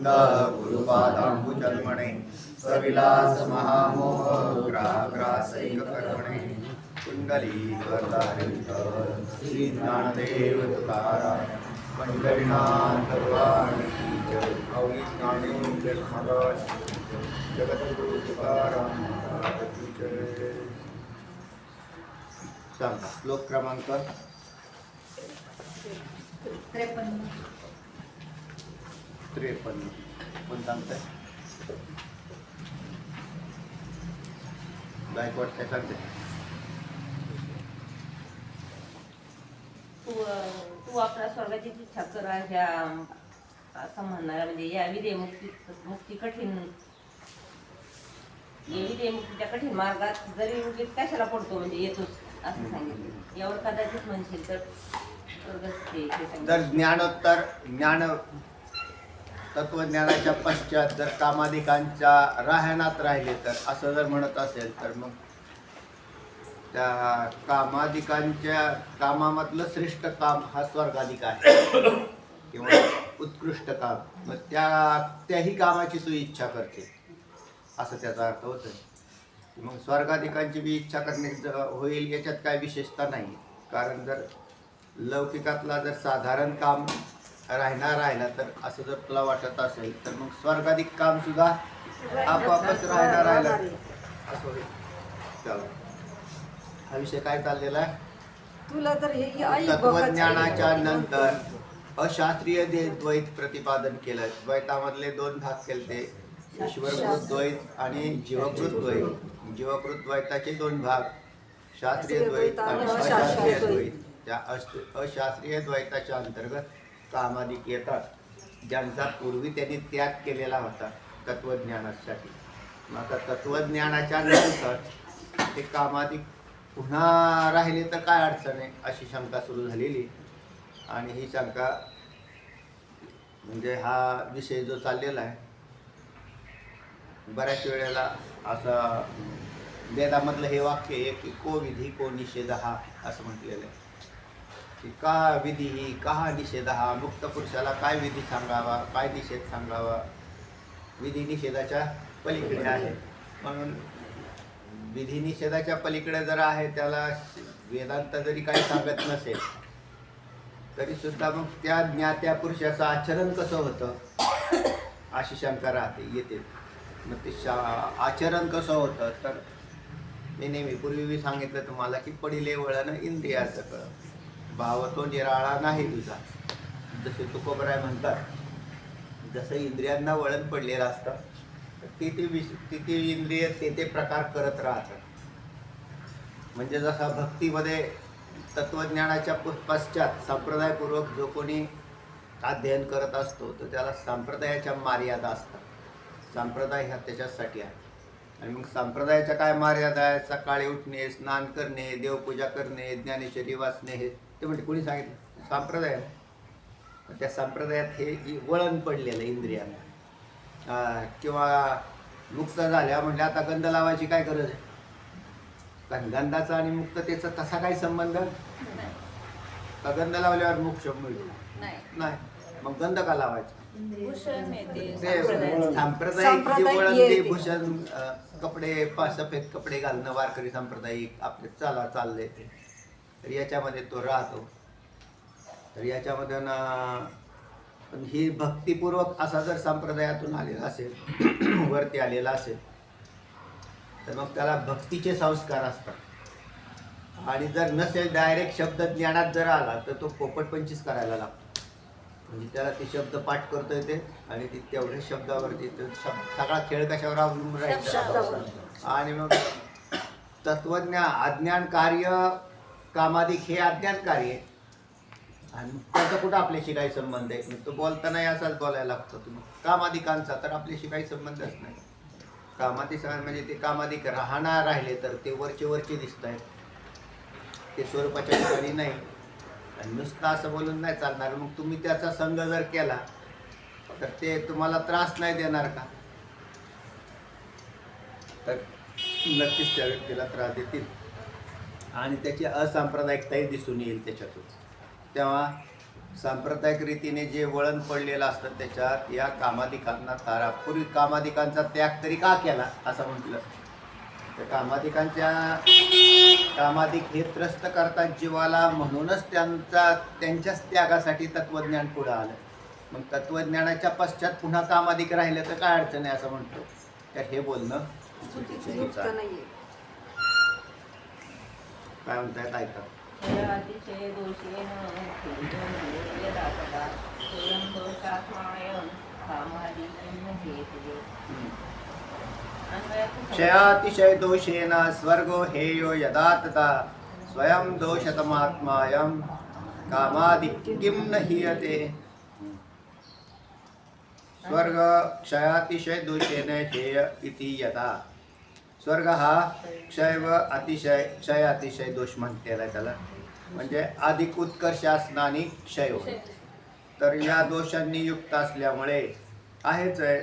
न गुरुपादाम्बुजन्मणे सविलास महामोह ग्राग्रासैक कर्मणे कुंडलीकर्तारित श्री ज्ञानदेव तुकाराम पंढरीनाथ भगवान की जय। अवघी ज्ञानेंद्र महाराज जगद्गुरु तुकाराम महाराज की जय। सांगा श्लोक क्रमांक 53. कोण सांगताय? गायकवाड काय सांगते? तू आपल्या स्वर्गाची इच्छा करा ह्या असं म्हणणार म्हणजे या विदे मुक्ती कठीण मुक्तीच्या कठीण मार्गात जरी उगीच कशाला पडतो म्हणजे येतोच असं सांगितलं. यावर कदाचित म्हणशील तर जर ज्ञान तत्वज्ञानाच्या पश्चात जर कामाधिकांच्या राहण्यात राहिले तर असं जर म्हणत असेल तर मग त्या कामाधिकांच्या कामामधलं श्रेष्ठ काम हा स्वर्गाधिक आहे किंवा उत्कृष्ट काम. मग त्याही कामाची तू इच्छा करते असं त्याचा अर्थ होतो. मग स्वर्गाधिकांची बी इच्छा करणे होईल याच्यात काय विशेषता नाही. कारण जर लौकिकातला जर साधारण काम राहिला तर असं जर तुला वाटत असेल तर मग स्वर्गाधिक काम सुद्धा आपोआपच राहिला असं होईल. चला हा विषय काय चाललेला आहे? तुला तर हे तत्वज्ञानाच्या नंतर अशास्त्रीय द्वैत प्रतिपादन केलं. द्वैतामधले 2 भाग केले, ईश्वरकृत द्वैत आणि जीवकृत द्वैत. जीवकृत द्वैताचे 2 भाग, शास्त्रीय द्वैत आणि अशास्त्रीय द्वैत. त्या अशास्त्रीय द्वैताच्या अंतर्गत कामाधिक येतात ज्यांचा पूर्वी त्यांनी त्याग केलेला होता तत्वज्ञानासाठी. मग आता तत्वज्ञानाच्या नंतर ते कामाधिक पुन्हा राहिले तर काय अडचण आहे अशी शंका सुरू झालेली. आणि ही शंका म्हणजे हा विषय जो चाललेला आहे बऱ्याच वेळेला असं वेदामधलं हे वाक्य आहे की को विधी को निषेध हा असं म्हटलेलं आहे की का विधी का निषेध हा. मुक्त पुरुषाला काय विधी सांगावा काय निषेध सांगावा. विधी निषेधाच्या पलीकडे आहे. म्हणून विधी निषेधाच्या पलीकडे जर आहे त्याला वेदांत जरी काही सांगत नसेल तरी सुद्धा मग त्या ज्ञात्या पुरुषाचं आचरण कसं होतं अशी शंका येते. मग ते आचरण कसं होतं तर मी नेहमी पूर्वी सांगितलं तुम्हाला की पडिले वळण इंद्रियाचं कळ भाव तो निराळा नाही तुझा. जसे तुकोबराय म्हणतात जसं इंद्रियांना वळण पडलेलं असतं ते इंद्रिय ते प्रकार करत राहतात. म्हणजे जसा भक्तीमध्ये तत्वज्ञानाच्या पश्चात संप्रदायपूर्वक जो कोणी अध्ययन करत असतो तर त्याला संप्रदायाच्या मर्यादा असतात. संप्रदाय ह्या त्याच्यासाठी आहे. आणि मग संप्रदायाच्या काय मर्यादा आहे? सकाळी उठणे, स्नान करणे, देवपूजा करणे, ज्ञानेश्वरी वाचणे हे ते म्हणजे कोणी सांगितलं? संप्रदाय. त्या संप्रदायात हे वळण पडलेलं इंद्रियांना. किंवा मुक्त झाल्या म्हणजे आता गंध लावायची काय गरज आहे? कारण गंधाचा आणि मुक्ततेचा तसा काही संबंध गंध लावल्यावर मोक्ष मिळतो नाही. मग गंध का लावायचा? सांप्रदायिक जे वळण ते भूषण कपडे सफेद कपडे घालणं वारकरी सांप्रदायिक आपले चालले ते तर याच्यामध्ये तो राहतो. तर याच्यामध्ये पण ही भक्तिपूर्वक असा जर संप्रदायातून आलेला असेल वरती आलेला असेल तर मग त्याला भक्तीचे संस्कार असतात. आणि जर नसेल डायरेक्ट शब्द ज्ञानात जर आला तर तो पोपटपंचीच करायला लागतो. म्हणजे त्याला ते शब्द पाठ करता येते आणि ती तेवढ्या शब्दावरती सगळा खेळ कशावर अवलंबून राहील. आणि मग अज्ञान कार्य कामाधिक हे अज्ञान कार्य आणि त्याचा कुठं आपल्याशी काही संबंध आहे? तो बोलताना असाच बोलायला लागतो. तुम्ही कामाधिकांचा तर आपल्याशी काही संबंधच नाही. कामाधिक म्हणजे ते कामाधिक राहिले तर ते वरचे दिसत आहेत, ते स्वरूपाच्या ठिकाणी नाही. आणि नुसतं असं बोलून नाही चालणार. मग तुम्ही त्याचा संग जर केला तर ते तुम्हाला त्रास नाही देणार का? तर नक्कीच त्या व्यक्तीला त्रास देतील आणि त्याची असांप्रदायिकताही दिसून येईल त्याच्यातून. तेव्हा सांप्रदायिक रीतीने जे वळण पडलेलं असतं त्याच्यात या कामाधिकांना तारा, पूर्वी कामाधिकांचा त्याग तरी का केला असं म्हटलं तर कामाधिक हे त्रस्त करतात जीवाला, म्हणूनच त्यांच्याच त्यागासाठी तत्वज्ञान पुढं आलं. मग तत्वज्ञानाच्या पश्चात पुन्हा कामाधिक राहिलं तर काय अडचण आहे असं म्हणतो. तर हे बोलणं चुकीचं आहे. काय म्हणतायत ऐका. अतिशय दोषेन यदा स्वयं दोषात्मायं कामादिकं न हेतुः. क्षयातिशय दोषेन स्वर्गो हेयो यदा तथा स्वयं दोषतमात्मायं कामादिक्यं न हीयते. स्वर्ग क्षयातिशय दोषेन हेय इति यदा. स्वर्ग हा क्षय अतिशय दोष म्हणतेला त्याला, म्हणजे अधिक उत्कर्ष असणारी क्षय होय. तर या दोषांनी युक्त असल्यामुळे आहेच आहे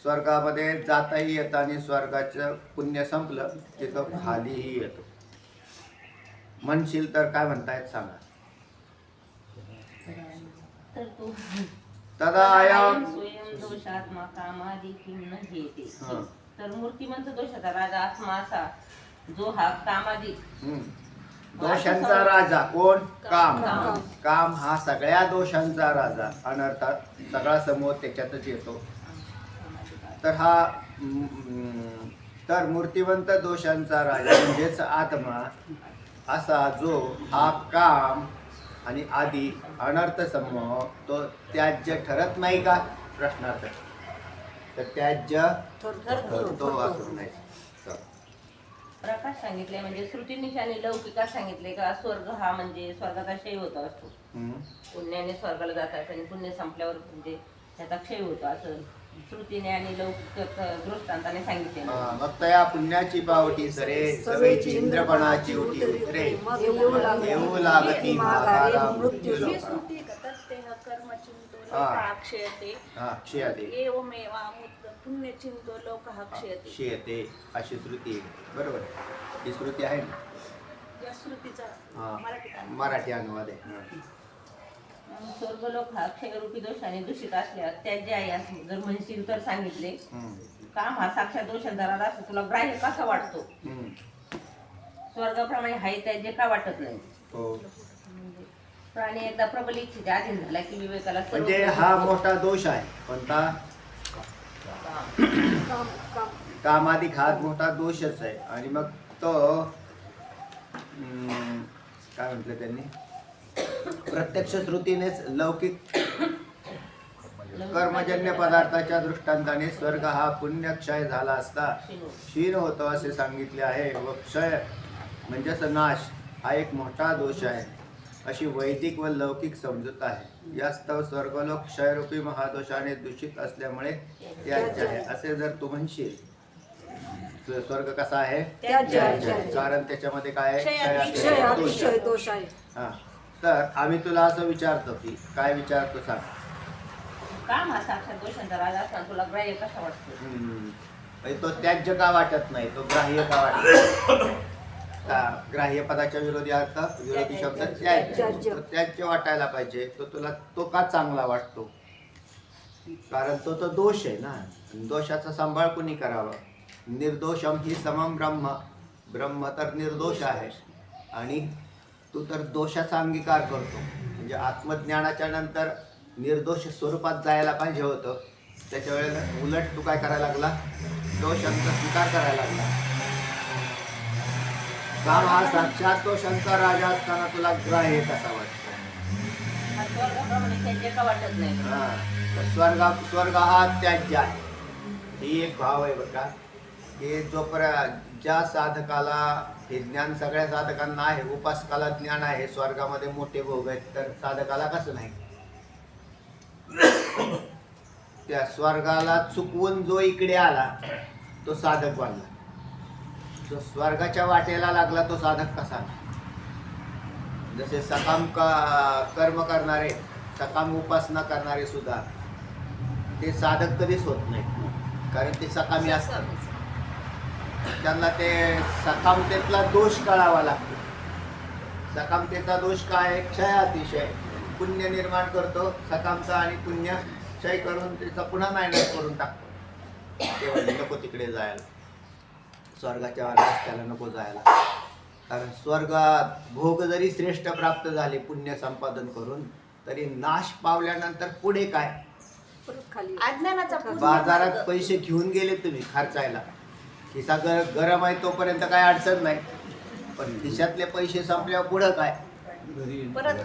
स्वर्गामध्ये जाताही येतं आणि स्वर्गाचं पुण्य संपलं तिथं खालीही येतो. म्हणशील तर काय म्हणतायत सांगा. तर तू तदायम स्वयं दोषात्मा कामादिकं न हेते. हं. तर मूर्तिमंत दोषाचा राजा आत्मा असा जो हा कामादिक दोषांचा राजा कोण? काम. काम हा सगळ्या दोषांचा राजा, अनर्थात सगळा समूह त्याच्यातच येतो. तर हा तर मूर्तिवंत दोषांचा राजा म्हणजेच आत्मा असा जो हा काम आणि आधी अनर्थ समूह तो त्याज्य ठरत नाही का प्रश्नार्थ. तर त्याज्य ठरतो असं नाही. प्रकाश सांगितले म्हणजे श्रुतींनी आणि लौकिकात सांगितले का स्वर्ग हा म्हणजे स्वर्गाचा क्षय होत असतो. पुण्याने स्वर्गाला जातात आणि पुण्य संपल्यावर म्हणजे त्याचा क्षय होतो असं श्रुतीने आणि लौकिक दृष्टांताने सांगितले. मग त्या पुण्याची पावटी सरे सवयीची इंद्रपणाची उठी उतरे येऊ लागती महागारा मृत्यू लोका. क्षयते अशी श्रुती आहे. बरोबर ही श्रुती आहे ना. मराठी अनुवाद आहे. स्वर्गलोक हा क्षयरूपी दोषाने दूषित असल्यास त्याचे आहे असं जर म्हणशील तर सांगितले. काम हा साक्षात दोषांचा राजा असतो. तुला ग्राह्य कसा वाटतो? स्वर्गाप्रमाणे हाय त्याचे का वाटत नाही? प्राणी एकदा प्रबल इच्छेच्या अधीन झाला की विवेकाला म्हणजे हा मोठा दोष आहे. कोणता? कामाधिक हा मोठा दोषच आहे. आणि मग तो काय म्हटलं त्यांनी प्रत्यक्ष श्रुतीनेच लौकिक कर्मजन्य पदार्थाच्या दृष्टांताने स्वर्ग हा पुण्यक्षय झाला असता क्षीण होतो असे सांगितले आहे. व क्षय म्हणजेच नाश हा एक मोठा दोष आहे अशी वैदिक व लौकिक समजूत आहे. यास्तव स्वर्गलोक क्षयरूपी महादोषाने दूषित असल्यामुळे त्याज्य आहे असे जर तू म्हणशील. स्वर्ग कसा आहे? कारण त्याच्यामध्ये काय आहे? दोष आहे. हा तर आम्ही तुला असं विचारतो की काय विचारतो सांग. काम हा साक्षात दोषांचा राजा असताना तुला ग्राह्य कसा वाटतो? तो त्याज्य का वाटत नाही? तो ग्राह्य का वाटत? ग्राह्य पदाच्या विरोधी अर्थ विरोधी शब्द त्याज्य वाटायला पाहिजे. तो तुला तो का चांगला वाटतो? कारण तो दोष आहे ना. दोषाचा सांभाळ कुणी करावा? निर्दोषम ही समम ब्रह्म. ब्रह्म तर निर्दोष आहे आणि तू तर दोषाचा अंगीकार करतो. म्हणजे आत्मज्ञानाच्या नंतर निर्दोष स्वरूपात जायला पाहिजे होतं. त्याच्या वेळेला उलट तू काय करायला लागला? दोषांचा स्वीकार करायला लागला. काम हा साक्षात दोषांचा राजा असताना तुला ग्राह्य कसा वाटतो? स्वर्गाप्रमाणे त्याज्य का वाटत नाही? स्वर्ग हा त्याज्य आहे. ही एक भाव आहे बघा की ज्या साधकाला हे ज्ञान सगळ्या साधकांना आहे. उपासकाला ज्ञान आहे स्वर्गामध्ये मोठे भोग आहेत, तर साधकाला कसं नाही? त्या स्वर्गाला चुकवून जो इकडे आला तो साधक बनला. जो स्वर्गाच्या वाटेला लागला तो साधक कसा? जसे सकाम कर्म करणारे, सकाम उपासना करणारे सुद्धा ते साधक कधीच होत नाही. कारण ते सकामी असतात. त्यांना ते सकामतेतला दोष कळावा लागतो. सकामतेचा दोष काय? क्षय अतिशय. पुण्य निर्माण करतो सकामचा आणि पुण्य क्षय करून त्याचा पुन्हा नायनाट करून टाकतो. तेव्हा नको तिकडे जायला, स्वर्गाच्या रस्त्याला नको जायला. कारण स्वर्गात भोग जरी श्रेष्ठ प्राप्त झाले पुण्य संपादन करून, तरी नाश पावल्यानंतर पुढे काय? अज्ञानाचा बाजारात पैसे घेऊन गेले तुम्ही खर्चायला, खिसा गरम आहे तोपर्यंत काय अडचण नाही, पण खिशातले पैसे संपल्यावर पुढं काय? परत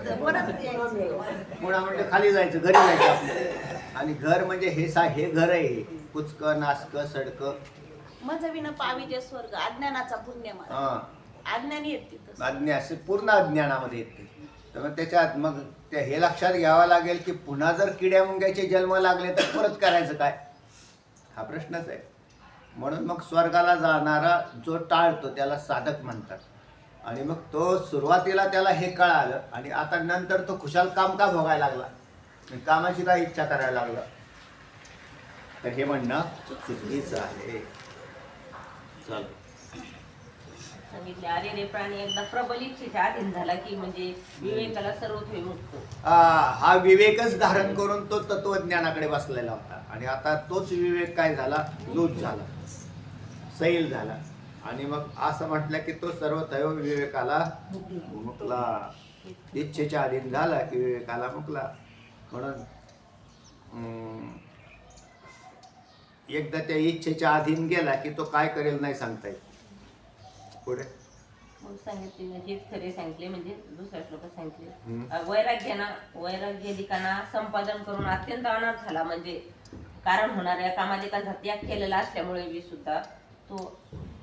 पुढं म्हणजे खाली जायचं, घरी जायचं आपलं. आणि घर म्हणजे हे घर आहे, कुचकं नासकं सडकं. मज विन पाविजे स्वर्ग अज्ञानाचा पुण्य अज्ञानी येते अज्ञा पूर्ण अज्ञानामध्ये येते. तर मग त्याच्यात मग हे लक्षात घ्यावं लागेल की पुन्हा जर किड्या मुंग्याचे जन्म लागले तर परत करायचं काय? हा प्रश्नच आहे. म्हणून मग स्वर्गाला जाणारा जो टाळतो त्याला साधक म्हणतात. आणि मग तो सुरुवातीला त्याला हे कळालं आणि आता नंतर तो खुशाल काम का भोगायला लागला, कामाची काय इच्छा करायला लागला, तर हे म्हणणं चुकीचं आहे. चालू सांगितले अरे रे प्राणी एकदा प्रबल इच्छेच्या अधीन झाला की म्हणजे विवेकाला सर्वत्र मुक्त. हा विवेकच धारण करून तो तत्वज्ञानाकडे बसलेला होता. आणि आता तोच विवेक काय झाला? लूज झाला, सैल झाला. आणि मग असं म्हटलं की तो सर्वतैव विवेकाला मुकला. इच्छेच्या अधीन झाला की विवेकाला मुकला. म्हणून एकदा त्या इच्छेच्या अधीन गेला की तो काय करेल नाही सांगता येत. पुढे मग सांगितले हेच खरे सांगितले म्हणजे दुसऱ्या श्लोकात सांगितले वैराग्याधिकांना संपादन करून अत्यंत अनर्थ झाला. म्हणजे कारण होणाऱ्या कामाधिकांचा त्याग केलेला असल्यामुळे मी सुद्धा तो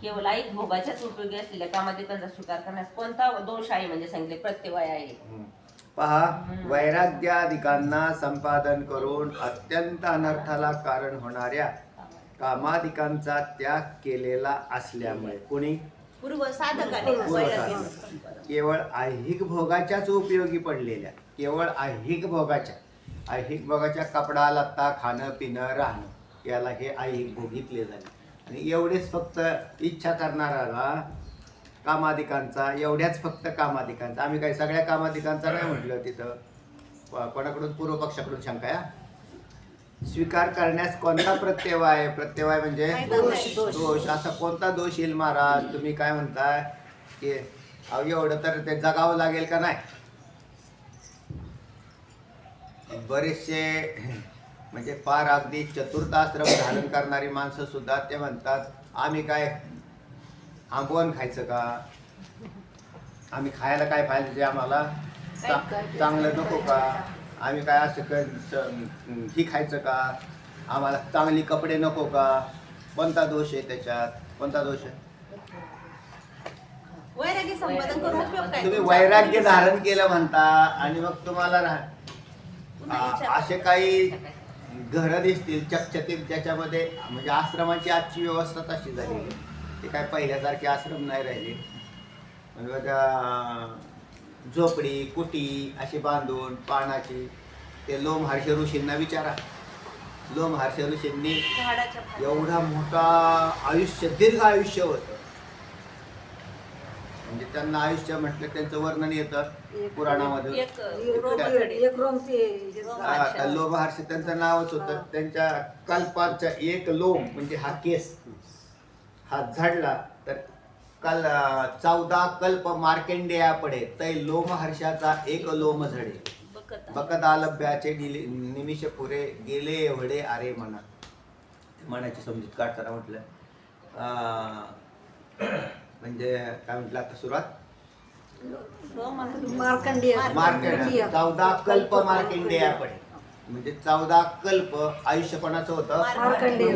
केवळ ऐक भोगाच्याच उपयोगी असलेल्या कामाधिकांचा स्वीकार करण्यास कोणता दोष आहे म्हणजे सांगितले प्रत्यवाय आहे. पहा, वैराग्याधिकांना संपादन करून अत्यंत अनर्थाला कारण होणाऱ्या कामाधिकांचा त्याग केलेला असल्यामुळे कोणी पूर्व साधकाने केवळ ऐहिक भोगाच्याच उपयोगी पडलेल्या, केवळ ऐहिक भोगाच्या कपडा लत्ता खाणं पिणं राहणं याला हे ऐहिक भोग घेतले झाले. आणि एवढेच फक्त इच्छा करणाऱ्याला कामाधिकांचा, एवढ्याच फक्त कामाधिकांचा. आम्ही काही सगळ्या कामाधिकांचा नाही म्हटलं. तिथं कोणाकडून पूर्व पक्षाकडून शंका आहे. स्वीकार करण्यास कोणता प्रत्यवाय आहे? प्रत्यवाय म्हणजे दोष. असा कोणता दोष येईल महाराज? तुम्ही काय म्हणताय की एवढं तर ते जगावं लागेल का? नाही. बरेचसे म्हणजे फार अगदी चतुर्थ आश्रम धारण करणारी माणसं सुद्धा ते म्हणतात आम्ही काय आंबवण खायचं का? आम्ही खायला काय पाहिजे? आम्हाला चांगलं नको का? आम्ही काय असं ही खायचं का? आम्हाला चांगली कपडे नको का? कोणता दोष आहे त्याच्यात? कोणता दोष आहे? वैराग्य संपादन करून उपयोग काय? तुम्ही वैराग्य धारण केलं म्हणता आणि मग तुम्हाला असे काही घरं दिसतील चकचकीत ज्याच्यामध्ये म्हणजे आश्रमाची आजची व्यवस्था तशी झाली. ते काय पहिल्यासारखे आश्रम नाही राहिले. म्हणजे झोपडी कुटी अशी बांधून पानाची. ते लोमहर्षी ऋषींना विचारा. लोमहर्षी ऋषींनी एवढा मोठा आयुष्य, दीर्घ आयुष्य होतं. म्हणजे त्यांना आयुष्य म्हटलं त्यांचं वर्णन येतं पुराणामध्ये. लोमहर्ष त्यांचं नावच होतं. त्यांच्या कल्पाचा एक लोम म्हणजे हा केस हा झाडला तर काल 14 कल्प मार्केंडेया पडे तै लोमहर्षाचा एक लोम झडे. बकत आलभ्याचे निमिष पुरे गेले एवढे अरे म्हणा. मनाची समजूत काढताना म्हटलं म्हणजे काय म्हटलं आता सुरुवात मार्कंडेय 14 कल्प मार्केंडेया पडे. म्हणजे 14 कल्प आयुष्य कोणाचं होतं?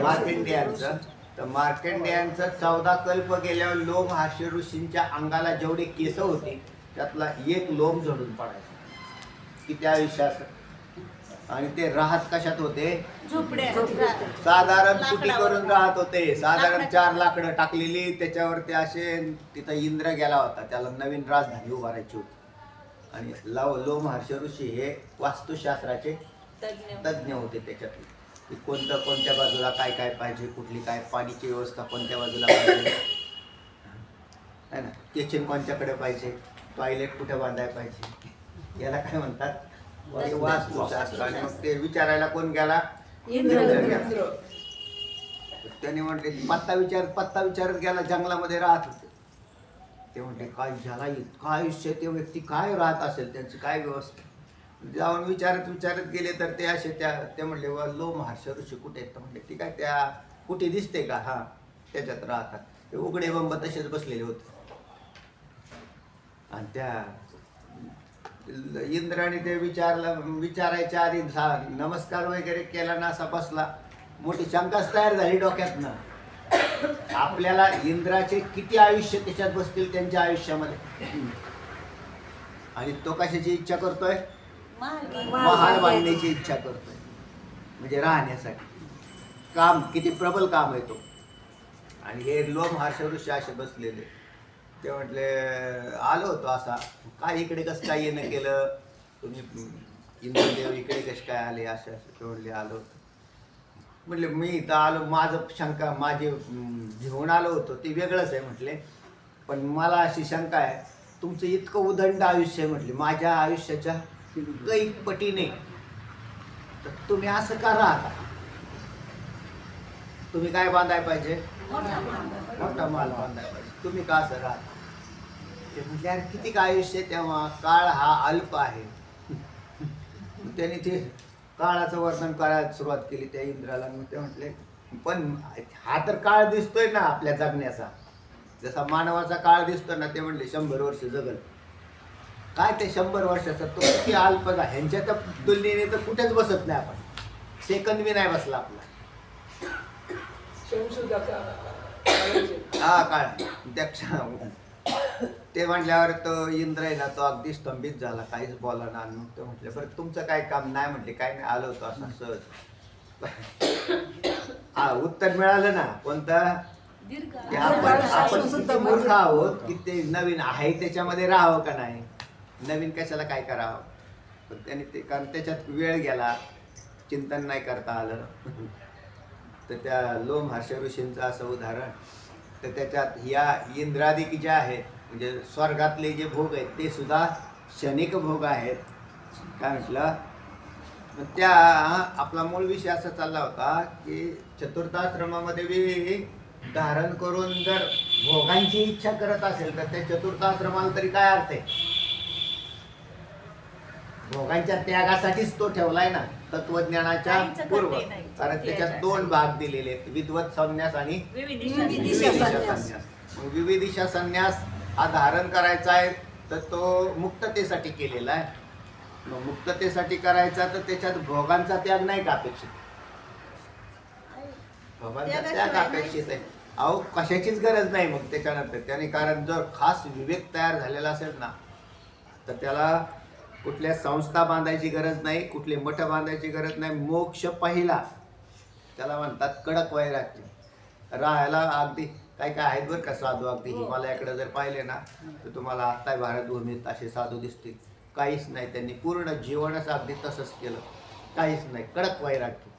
मार्केंडेयांचं. तर मार्केंडेयांचं 14 कल्प गेल्यावर लोमहर्षी ऋषींच्या अंगाला जेवढे केस होते त्यातला एक लोम झडून पडायचा. किती आयुष्यात. आणि ते राहत कशात होते? साधारण कुटी करून राहत होते. साधारण 4 लाकडं टाकलेली त्याच्यावरती असे. तिथं इंद्र गेला होता, त्याला नवीन राजधानी उभारायची होती. आणि लोमहर्षी ऋषी हे वास्तुशास्त्राचे तज्ज्ञ होते. त्याच्यातले की कोणत्या बाजूला काय काय पाहिजे, कुठली काय पाणीची व्यवस्था कोणत्या बाजूला पाहिजे है ना, किचन कोणत्याकडे पाहिजे, टॉयलेट कुठे बांधायला पाहिजे, याला काय म्हणतात ते वास्तुशास्त्र. आणि मग ते विचारायला कोण गेला? इंद्र गेला. त्याने म्हटले पत्ता विचारत गेला, जंगलामध्ये राहत होते. ते म्हटले काय झाला, इतकं आयुष्य ते व्यक्ती काय राहत असेल, त्यांची काय व्यवस्था. जाऊन विचारत गेले तर ते असे ते म्हणले व लो महर्षी ऋषी कुठे आहेत? म्हणले ठीक आहे, त्या कुठे दिसते का? हा, त्याच्यात राहतात. ते उघडे बंब तसेच बसलेले होते. आणि त्या इंद्राने ते विचारायच्या आधी नमस्कार वगैरे केला ना, असा बसला. मोठी शंकाच तयार झाली डोक्यात ना, आपल्याला इंद्राचे किती आयुष्य त्याच्यात बसतील त्यांच्या आयुष्यामध्ये. आणि तो कशाची इच्छा करतोय? महाल बांधण्याची इच्छा करतोय, म्हणजे राहण्यासाठी. काम किती प्रबल काम आहे तो. आणि हे लो महर्षी ऋषी असे बसलेले. ते म्हटले आलो होतो असा, काय इकडे कसं काय येणं केलं तुम्ही? इंद्रदेव इकडे कसे काय आले? असे ते म्हणले आलो होतो. म्हटले मी इथं आलो, माझं शंका माझे घेऊन आलो होतो ते वेगळंच आहे म्हटले, पण मला अशी शंका आहे, तुमचं इतकं उदंड आयुष्य आहे म्हटले, माझ्या आयुष्याच्या काही पटीने, तर तुम्ही असं का राहता? तुम्ही काय बांधाय पाहिजे? मोठा माल बांधाय पाहिजे. तुम्ही का असं राहता? ते म्हटले अरे किती काय आयुष्य, तेव्हा काळ हा अल्प आहे. त्यांनी ते काळाचं वर्णन करायला सुरुवात केली त्या इंद्राला. मग ते म्हटले पण हा तर काळ दिसतोय ना आपल्या जगण्याचा, जसा मानवाचा काळ दिसतो ना. ते म्हणले 100 वर्ष जगल. काय ते 100 वर्षाचा तो किती अल्प आहे, ह्यांच्या तर तुलनेने तर कुठेच बसत नाही आपण. सेकंद बी नाही बसला आपला. हा काळ ते म्हटल्यावर तो इंद्र आहे ना, तो अगदी स्तंभित झाला, काहीच बोला ना. मग तो म्हटलं बरं तुमचं काय काम? नाही म्हटले काय नाही, आलो होतो असं सहज. हा उत्तर मिळालं ना. कोणतं? की आपण किती मूर्ख आहोत की ते नवीन आहे त्याच्यामध्ये राहावं का नाही, नवीन कशाला काय करावं. पण त्याने ते, कारण त्याच्यात वेळ गेला, चिंतन नाही करता आलं. तर त्या लो महर्षी ऋषींचं असं उदाहरण. तर त्याच्यात या इंद्रादिक ज्या आहेत, म्हणजे स्वर्गातले जे भोग आहेत ते सुद्धा क्षणिक भोग आहेत. काय म्हटलं? मग त्या आपला मूळ विषय असा चालला होता की चतुर्थाश्रमामध्ये बी धारण करून जर भोगांची इच्छा करत असेल तर त्या चतुर्थाश्रमाला तरी काय अर्थ आहे? भोगांच्या त्यागासाठीच तो ठेवलाय ना, तत्वज्ञानाच्या पूर्व. कारण त्याच्यात 2 भाग दिलेले आहेत, विद्वत संन्यास आणि विविधिशा संन्यास. मग विविधिशा संन्यास हा धारण करायचा आहे तर तो मुक्ततेसाठी केलेला आहे. मग मुक्ततेसाठी करायचा तर त्याच्यात भोगांचा त्याग नाही का अपेक्षित? भोगांचा त्याग अपेक्षित आहे. अहो कशाचीच गरज नाही मग त्याच्यानंतर त्याने. कारण जर खास विवेक तयार झालेला असेल ना, तर त्याला कुठल्या संस्था बांधायची गरज नाही, कुठले मठ बांधायची गरज नाही. मोक्ष पहिला. त्याला म्हणतात कडक वैराग्य. राहायला अगदी काय काय आहेत बरं का साधू, अगदी हिमालयाकडे जर पाहिले ना तर तुम्हाला आत्ता भारतभूमीत असे साधू दिसतील. काहीच नाही, त्यांनी पूर्ण जीवनच अगदी तसंच केलं, काहीच नाही, कडक वैराग्य.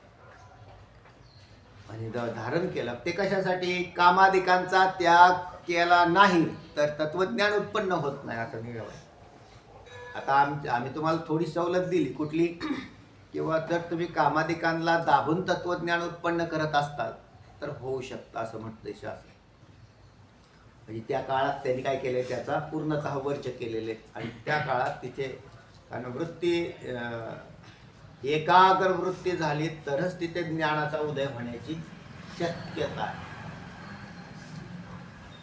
आणि धारण केलं ते कशासाठी? कामाधिकांचा त्याग केला नाही तर तत्वज्ञान उत्पन्न होत नाही असं निघालं. आता आम्ही तुम्हाला थोडी सवलत दिली कुठली, किंवा जर तुम्ही कामाधिकांना दाबून तत्वज्ञान उत्पन्न करत असताल तर होऊ शकतं असं म्हटलंय शास्त्र. म्हणजे त्या काळात त्यांनी काय केलंय, त्याचा पूर्णतः वर्ज केलेले. आणि त्या काळात तिथे कारण वृत्ती एकाग्र वृत्ती झाली तरच तिथे ज्ञानाचा उदय होण्याची शक्यता आहे.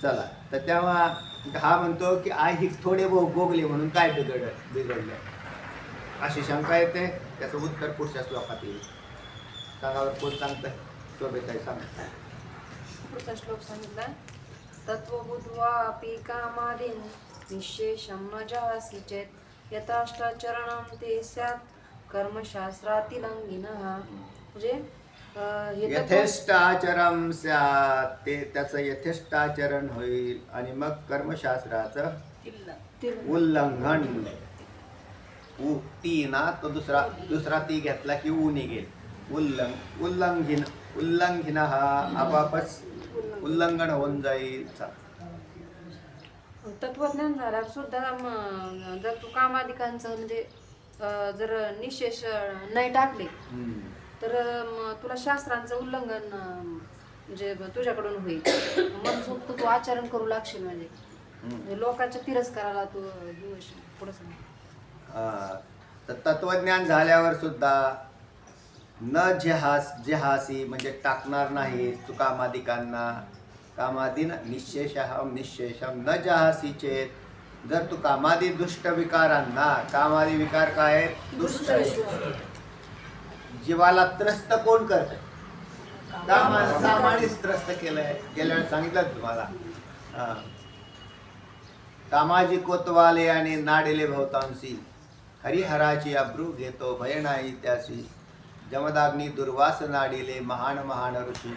चला, तर तेव्हा हा म्हणतो की आई थोडे भोगले म्हणून काय बिघडलं अशी शंका येते. त्याचं उत्तर पुढच्या श्लोकात येईल. सांगावर कोण सांगतंय? शोभेताई सांगताय. पुढचा श्लोक सांगितला, तत्वबुद्ध्वापि कामादीन् निःशेषं न जहासि चेत् यथाष्टाचरणं ते स्यात् कर्मशास्त्रातिलंघिनः. म्हणजे यथेष्ट आचरण स्यात्, ते त्याचं यथेष्ट आचरण होईल आणि मग कर्मशास्त्राचं उल्लंघन. ती ना तो दुसरा ती घेतला की ऊ निघेल. उल्लंघिन हा आपापच उल्लंघन होऊन जाईल. तत्वज्ञान झाल्यावर सुद्धा जर तू कामाधिकांचं म्हणजे जर निशेष नाही टाकले हम्म. तर तुला शास्त्रांचं उल्लंघन म्हणजे तुझ्याकडून होईल. मनसोक्त तू आचरण करू लागशील म्हणजे लोकांच्या तिरस्काराला तू हे होशील. पुढं सांग. तर तत्वज्ञान झाल्यावर सुद्धा न जेहासी म्हणजे टाकणार नाही तू कामादिकांना. कामादीन निशेषम न जहासी चेत. जर तू कामादी दुष्ट विकारांना, कामादी विकार काय आहेत? दुष्ट आहेत. जीवाला त्रस्त कोण करत? कामानेच त्रस्त केलंय. गेल्या वेळेस सांगितलं तुम्हाला. कामाजी कोतवाले आणि नाडेले भवतांशी, हरिहराची अब्रू घेतो भय नाही त्याशी. जमदाग्नी दुर्वास नाडिले महान महान ऋषी.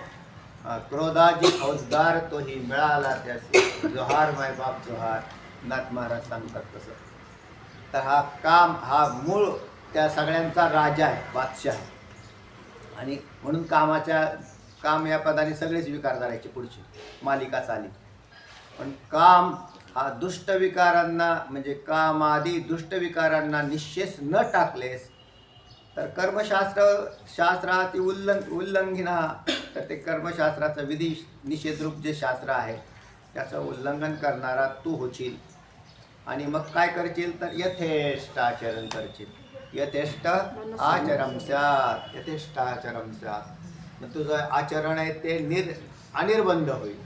क्रोधाची फौजदार तोही मिळाला त्याशी. जोहार माय बाप जोहार. नाथ महाराज सांगतात तसं. तर हा काम हा मूळ त्या सगळ्यांचा राजा आहे, बादशाह आहे. आणि म्हणून काम या पदाने सगळेच विकार करायचे. पुढची मालिका चाली. पण काम हा दुष्ट विकारांना म्हणजे कामादी दुष्ट विकारांना निश्चेस न टाकलेस तर शास्त्राती उल्लंघिना. तर ते कर्मशास्त्राचं विधी निषेधरूप जे शास्त्र आहे त्याचं उल्लंघन करणारा तू होशील. आणि मग काय करशील तर यथेष्ट आचरण करशील. यथेष्ट आचरम स्यात्. यथेष्ट आचरम स्यात्. मग तुझं आचरण आहे ते अनिर्बंध होईल.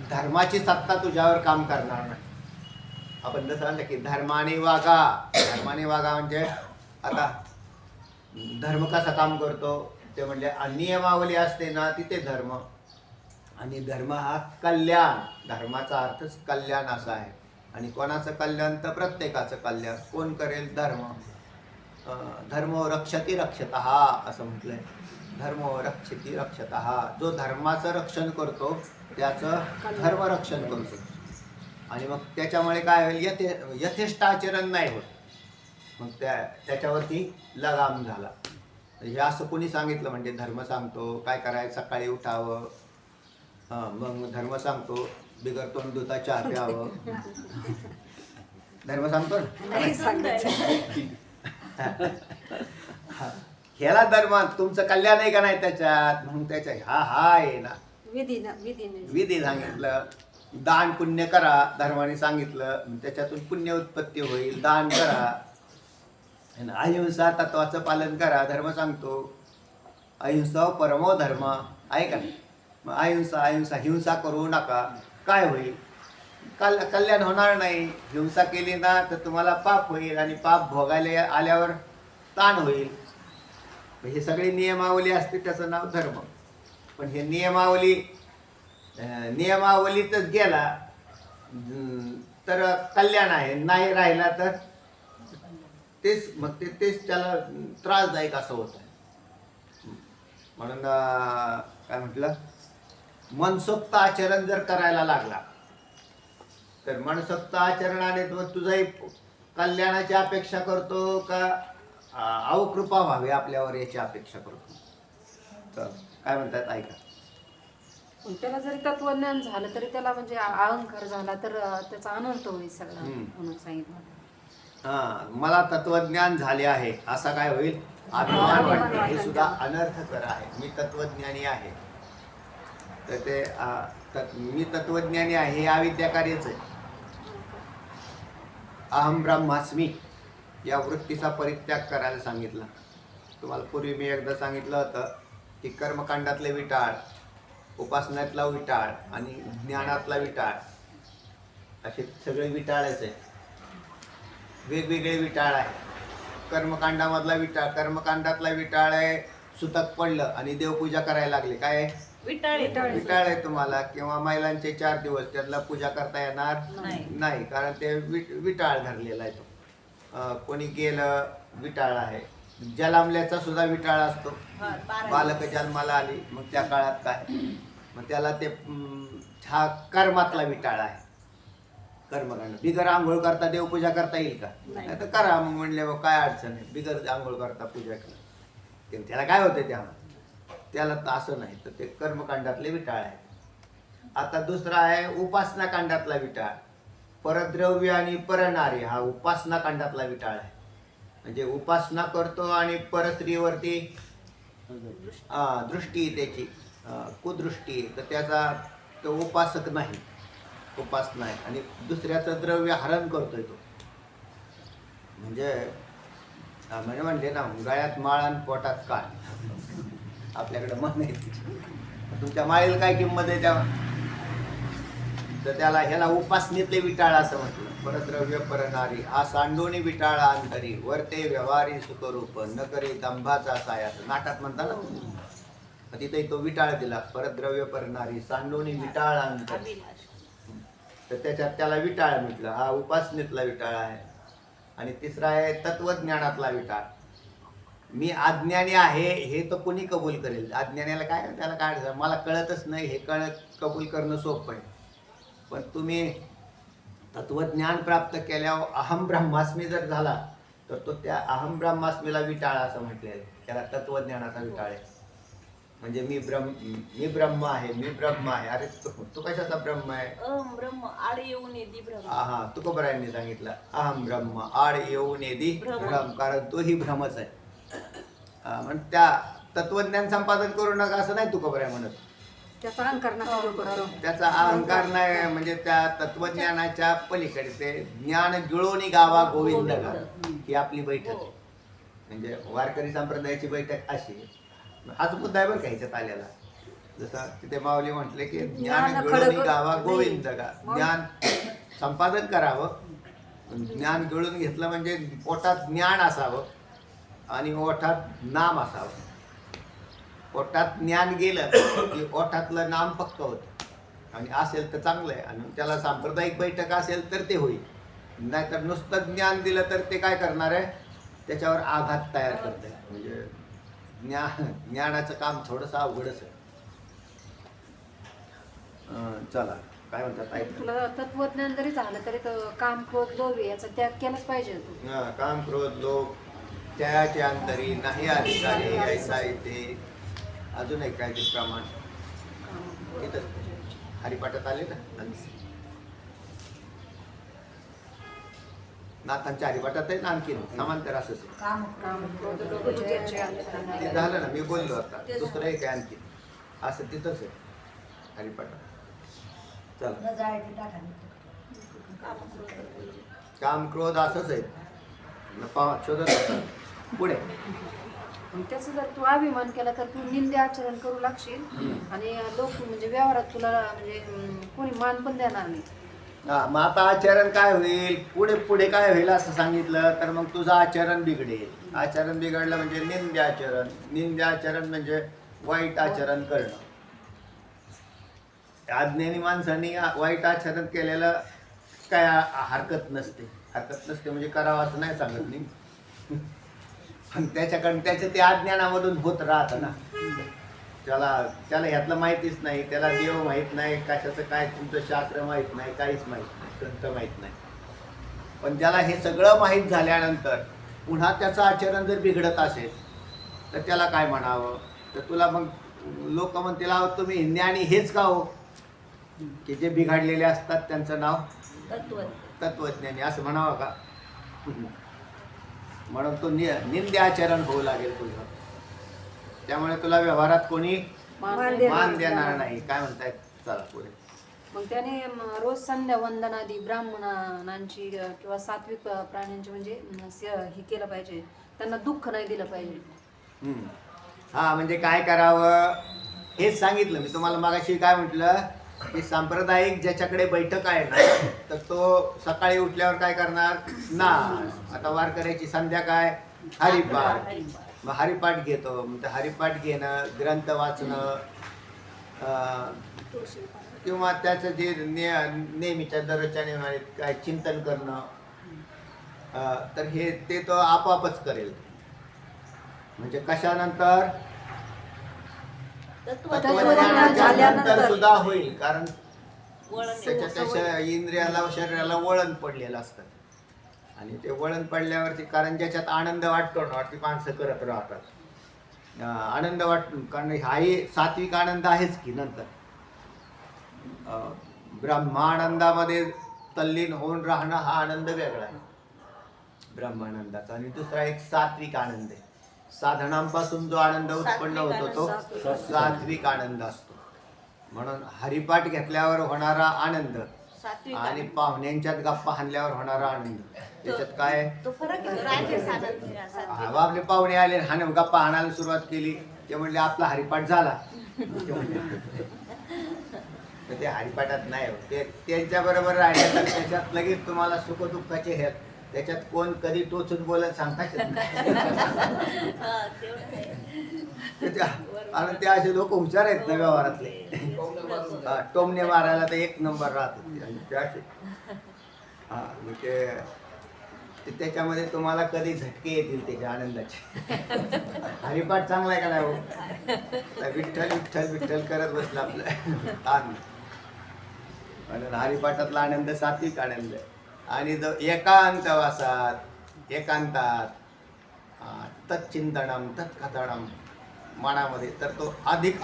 धर्माची सत्ता तुझ्यावर काम करणार नाही. आपण जसं म्हणलं की धर्माने वागा. धर्माने वागा म्हणजे आता धर्म कसा काम करतो ते म्हणजे नियमावली असते ना तिथे धर्म. आणि धर्म हा कल्याण. धर्माचा अर्थच कल्याण असा आहे. आणि कोणाचं कल्याण तर प्रत्येकाचं कल्याण. कोण करेल? धर्म. धर्मो रक्षति रक्षतः असं म्हटलंय. धर्मो रक्षति रक्षतः. जो धर्माचं रक्षण करतो त्याचं धर्मरक्षण करतो. आणि मग त्याच्यामुळे काय होईल? यथेष्ट आचरण नाही होत. मग त्याच्यावरती लगाम झाला. हे असं कोणी सांगितलं म्हणजे धर्म सांगतो काय करायचं? सकाळी उठावं. मग धर्म सांगतो बिगर तोंड धुता चहा प्यावं. धर्म सांगतो ह्याला धर्म. तुमचं कल्याण आहे का नाही त्याच्यात? मग त्याच्या हा आहे ना विधी सांगितलं. दान पुण्य करा धर्माने सांगितलं. त्याच्यातून पुण्य उत्पत्ती होईल. दान करा. अहिंसा तत्वाचं पालन करा धर्म सांगतो. अहिंसा परमो धर्म आहे का नाही? मग अहिंसा हिंसा करू नका. काय होईल? कल्याण होणार नाही. हिंसा केली ना तर तुम्हाला पाप होईल. आणि पाप भोगायला आल्यावर ताण होईल. हे सगळी नियमावली असते त्याचं नाव धर्म. पण हे नियमावलीतच गेला तर कल्याण आहे. नाही राहिला तर तेच त्याला त्रासदायक असं होत आहे. म्हणून काय म्हटलं? मनसोक्त आचरण जर करायला लागला तर मनसोक्त आचरणाने तुझंही कल्याणाची अपेक्षा करतो का अवकृपा व्हावी आपल्यावर याची अपेक्षा करतो. तर काय म्हणतात ऐका. त्याला जरी तत्वज्ञान झालं तरी त्याला म्हणजे अहंकार झाला तर त्याचा अनर्थ होईल सगळा म्हणून सांगितलं. मला तत्वज्ञान झाले आहे असा काय होईल? अभिमान वाटतो. हे सुद्धा अनर्थकर आहे. मी तत्वज्ञानी आहे तर ते मी तत्वज्ञानी आहे हे अविद्याकार्यच आहे. अहम ब्रह्मास्मी या वृत्तीचा परित्याग करायला सांगितला. तुम्हाला पूर्वी मी एकदा सांगितलं होतं की कर्मकांडातले विटाळ, उपासनातला विटाळ आणि ज्ञानातला विटाळ असे सगळे विटाळच आहे. वेगवेगळे विटाळ आहे. कर्मकांडामधला कर्मकांडातला विटाळ आहे. सुतक पडलं आणि देवपूजा करायला लागले. काय विटाळ आहे तुम्हाला. किंवा महिलांचे 4 दिवस त्यातला पूजा करता येणार नाही कारण ते विटाळ धरलेला आहे तो. कोणी गेलं विटाळ आहे. जन्मल्याचा सुद्धा विटाळ असतो. बालक जन्माला आली मग त्या काळात काय मग त्याला ते हा कर्मातला विटाळ आहे. कर्मकांड. बिगर आंघोळ करता देवपूजा करता येईल का? नाही तर करा. मग म्हणले मग काय अडचण आहे. बिगर आंघोळ करता पूजा करा. त्याला काय होते त्याला तर असं नाही. तर ते कर्मकांडातले विटाळ आहे. आता दुसरा आहे उपासना कांडातला विटाळ. परद्रव्य आणि परनारी हा उपासना कांडातला विटाळ आहे. म्हणजे उपासना करतो आणि परस्त्रीवरती दृष्टी त्याची कुदृष्टी, तर त्याचा तो उपासक नाही, उपासना आहे. आणि दुसऱ्याचं द्रव्य हरण करतोय तो. म्हणजे म्हणले ना, गळ्यात माळ आणि पोटात काळ. आपल्याकडे म्हण आहे तिची. तुमच्या माळेला काय किंमत आहे त्या, तर त्याला ह्याला उपासनेतले विटाळ असं म्हटलं. परद्रव्य परनारी हा सांडोनी विटाळा अंतरी, वरते व्यवहारी सुखरूप न करी दंभाचा सायास. नाटात म्हणता ना, तिथे तो विटाळ दिला, परद्रव्य परनारी सांडोनी विटाळ अंतरी. तर त्याच्यात त्याला विटाळ म्हटलं. हा उपासनेतला विटाळ आहे. आणि तिसरा आहे तत्वज्ञानातला विटाळ. मी अज्ञानी आहे हे तर कोणी कबूल करेल. अज्ञानाला काय, त्याला काय, मला कळतच नाही हे कबूल करणं सोपं आहे. पण तुम्ही तत्वज्ञान प्राप्त केल्यावर अहम ब्रह्मास्मी जर झाला तर तो त्या अहम ब्रह्मास्मीला विटाळ असं म्हटलेलं आहे. त्याला तत्वज्ञानाचा विटाळ आहे. म्हणजे मी ब्रह्म आहे, मी ब्रह्म आहे. अरे तू कशाचा ब्रह्म आहे? ब्रह्म आड येऊन येदी ब्रह्म. हा, तुकोबरायांनी सांगितलं अहम ब्रह्म आड येऊन येदी भ्रम, कारण तोही भ्रमच आहे. म्हणजे त्या तत्वज्ञान संपादन करू नका असं नाही तुकोबराय म्हणत. त्याचा अहंकार नका, त्याचा अहंकार नाही. म्हणजे त्या तत्वज्ञानाच्या पलीकडे ते ज्ञान जुळवणी गावा गोविंद गा, ही आपली बैठक. म्हणजे वारकरी संप्रदायाची बैठक अशी. हाच मुद्दा आहे बरं का ह्याच्यात आलेला. जसं तिथे माऊली म्हटले की ज्ञान जुळवणी गावा गोविंद गा, ज्ञान संपादन करावं. ज्ञान जुळून घेतलं म्हणजे पोटात ज्ञान असावं आणि ओठात नाम असावं. ओठात ज्ञान गेलं की ओठातलं नाम पक्क होतं आणि असेल तर चांगलं आहे. आणि त्याला सांप्रदायिक बैठक असेल तर ते होईल. नाहीतर नुसतं ज्ञान दिलं तर ते काय करणार आहे, त्याच्यावर आघात तयार करत आहे. म्हणजे ज्ञानाचं काम थोडंसं अवघडच आहे. चला काय म्हणतात ऐक. तुला तत्वज्ञान जरी झालं तरी काम क्रोध लोभ याचा त्याग केलाच पाहिजे तू. काम क्रोध लोभ त्याचे अंतरी नाही अधिकारी ऐसा येते. अजून एक काय ते प्रमाण इथं हरिपाठात आले ना, नाथांच्या हरिपाठात आहे ना, आणखी समांतर असंच ते झालं ना. मी बोललो आता दुसरं एक आहे आणखी असं तिथंच आहे हरिपाठात. चला काम क्रोध असंच आहे शोधत असतात. पुढे त्याचा जर तू अभिमान केला तर तू निंदे आचरण करू लागशील आणि लोक म्हणजे व्यवहारात तुला म्हणजे कोणी मान पण देणार नाही. मग आता आचरण काय होईल, पुढे पुढे काय होईल असं सांगितलं तर मग तुझं आचरण बिघडेल. आचरण बिघडलं म्हणजे निंद्याचरण. निंद्याचरण म्हणजे वाईट आचरण करणं. अज्ञानी माणसांनी वाईट आचरण केलेलं काय हरकत नसते. हरकत नसते म्हणजे करावं असं नाही सांगत मी. पण त्याच्याकडून त्याच्या ते अज्ञानामधून होत राहतं ना. त्याला ह्यातलं माहितीच नाही. त्याला देव माहीत नाही, कशाचं काय तुमचं शास्त्र माहीत नाही, काहीच माहीत नाही, ग्रंथ माहीत नाही. पण ज्याला हे सगळं माहीत झाल्यानंतर पुन्हा त्याचं आचरण जर बिघडत असेल तर त्याला काय म्हणावं. तर तुला मग लोक म्हणतील तुम्ही ज्ञानी हेच का हो, की जे बिघडलेले असतात त्यांचं नाव तत्वज्ञानी असं म्हणावं का. म्हणून तो निंदे आचरण होऊ लागेल तुझं. त्यामुळे तुला व्यवहारात कोणी मान देणार नाही. काय म्हणतायत चला पुढे. मग त्याने रोज संध्या वंदनादी ब्राह्मणांची किंवा सात्विक प्राण्यांची म्हणजे हे केलं पाहिजे. त्यांना दुःख नाही दिलं पाहिजे. हा म्हणजे काय करावं हेच सांगितलं मी तुम्हाला मागाशी. काय म्हटलं की सांप्रदायिक ज्याच्याकडे बैठक आहे ना तर तो सकाळी उठल्यावर काय करणार ना. आता वारकऱ्याची संध्या काय हरिपाठ. मग हरिपाठ घेतो. मग हरिपाठ घेणं, ग्रंथ वाचणं किंवा त्याचं जे नेहमीच्या दररोजच्या नियमाने काय चिंतन करणं, तर हे ते तो आपोआपच करेल. म्हणजे कशानंतर तत्वज्ञानानंतर सुद्धा होईल. कारण त्याच्या इंद्रियाला शरीराला वळण पडलेलं असतं आणि ते वळण पडल्यावरती कारण ज्याच्यात आनंद वाटतो ना ती माणसं करत राहतात. आनंद वाटतो कारण हाही सात्विक आनंद आहेच की. नंतर ब्रह्मानंदामध्ये तल्लीन होऊन राहणं हा आनंद वेगळा आहे ब्रह्मानंदाचा. आणि दुसरा एक सात्विक आनंद आहे. साधनांपासून जो आनंद उत्पन्न होतो तो सात्विक आनंद असतो. म्हणून हरिपाठ घेतल्यावर होणारा आनंद सात्विक आणि आनंद. पाहुण्यांच्यात गप्पा हाणल्यावर होणारा आनंद त्याच्यात काय आहे? तो फरक आहे. राजस आनंद आहे, सात्विक. आपले पाहुणे आले गप्पा हाणायला सुरुवात केली ते म्हणले आपला हरिपाठ झाला. तर ते हरिपाठात नाही होत. ते त्यांच्या बरोबर राहिले तर त्याच्यात लगेच तुम्हाला सुखदुःखाचे हे त्याच्यात कोण कधी टोचून बोलत सांगता येत नाही. हा, तेवढं आहे. आणि ते असे लोक हुशार आहेत ना व्यवहारातले. टोमने मारायला तर एक नंबर राहत. हा मग ते त्याच्यामध्ये तुम्हाला कधी झटके येतील त्याच्या आनंदाचे. हरिपाठ चांगला आहे का नाही हो? विठ्ठल विठ्ठल विठ्ठल करत बसलं आपलं आनंद. म्हणून हरिपाठातला आनंद सात्विक आनंद आहे. आणि जो एकांतवासात एकांतात तच्चिंतनम तत्कथनम मनामध्ये तर तो अधिक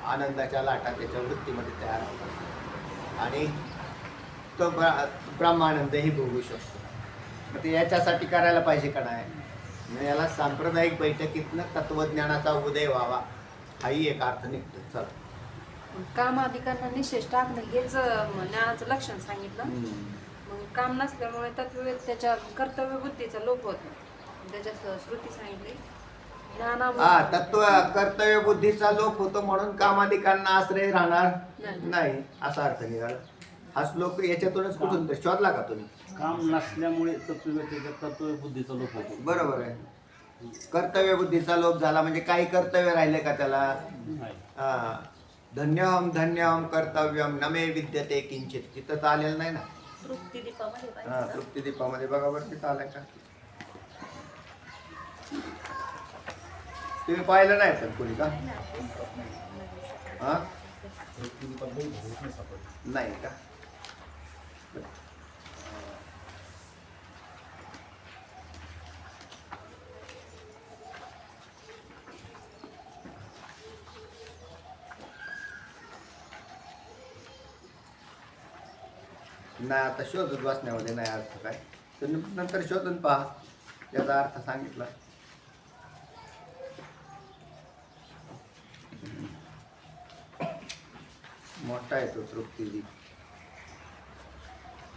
आनंदाच्या लाटा त्याच्या वृत्तीमध्ये तयार होतात आणि तो ब्रह्मानंदही भोगू शकतो. मग ते याच्यासाठी करायला पाहिजे का नाही? म्हणजे याला सांप्रदायिक बैठकीतनं तत्वज्ञानाचा उदय व्हावा हाही एक अर्थ निघतो. चला कामाधिकांना निशेष टाकणं हेच ज्ञानाचं लक्षण सांगितलं. मग काम नसल्यामुळे तत्व त्याच्या कर्तव्य बुद्धीचा लोप होतो. त्याच्यात श्रुती सांगितली तत्व कर्तव्य बुद्धीचा लोप होतो म्हणून कामाधिकांना आश्रय राहणार नाही असा अर्थ निघाला. हा श्लोक याच्यातूनच कुठून तर शोधला का तुम्ही? काम नसल्यामुळे कर्तव्य बुद्धीचा लोप होतो. बरोबर आहे. कर्तव्य बुद्धीचा लोप झाला म्हणजे काही कर्तव्य राहिले का त्याला? धन्यहम धन्यहम कर्तव्यम नमे विद्यते किंचित. तिथं तर आलेलं नाही ना. तृप्तिदीपामध्ये पाहिजे. तृप्तिदीपामध्ये बघा बरं तिथं आलंय का? तुम्ही पाहिलं नाही पण कोणी का? नाही का? नाही आता शोधत बसण्यामध्ये नाही अर्थ काय. तुम्ही नंतर शोधून पहा त्याचा अर्थ सांगितला. मोठा आहे तो तृप्तिदीप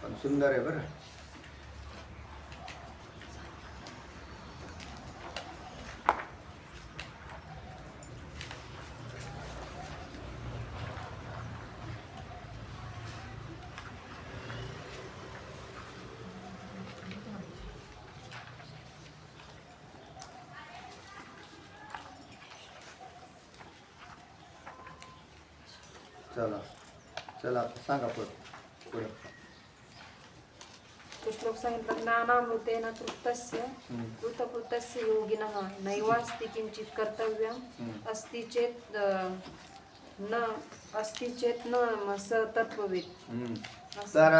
पण सुंदर आहे बरं. चला चला सांगा पुढे. तो श्लोक सांगितला ज्ञानामृतेन तृप्तस्य कृतकृतस्य योगिनः नैवास्ति किंचित कर्तव्यम अस्ति चेत न स तत्ववेद. तर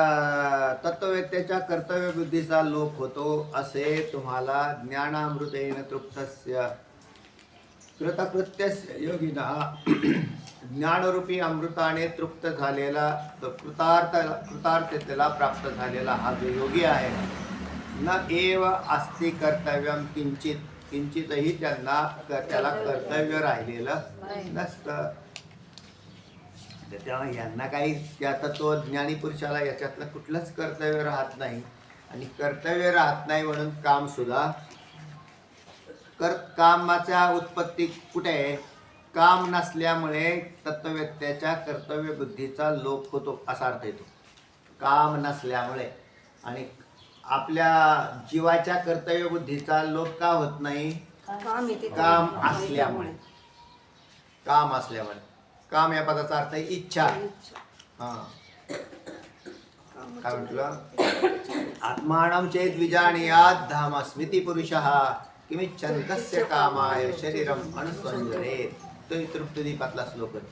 तत्ववेत्याच्या कर्तव्य बुद्धीचा लोप होतो असे तुम्हाला ज्ञानामृतेन तृप्तस्य कृतकृत्यस्य योगिनः ज्ञानरूपी अमृताने तृप्त झालेला कृतार्थतेला प्राप्त झालेला हा जो योगी आहे न एव अस्ति कर्तव्यम किंचित किंचितही त्याला कर्तव्य राहिलेलं नसतं. तेव्हा यांना काही त्या तत्वज्ञानी पुरुषाला याच्यातलं कुठलंच कर्तव्य राहत नाही. आणि कर्तव्य राहत नाही म्हणून काम सुद्धा कामाच्या उत्पत्ती कुठे आहे? काम नसल्यामुळे तत्ववेत्याच्या कर्तव्य बुद्धीचा लोप होतो असा अर्थ येतो. काम नसल्यामुळे. आणि आपल्या जीवाच्या कर्तव्य बुद्धीचा लोप का होत नाही? काम असल्यामुळे. काम असल्यामुळे. काम या पदाचा अर्थ आहे इच्छा. हा काय म्हटलं? आत्मानं चेत विजानीयात् धाम स्मृती पुरुषः किमिच्छन् कस्य कामाय शरीरम अनुसंजरेत. तो तृप्तिदीपातला श्लोक आहे.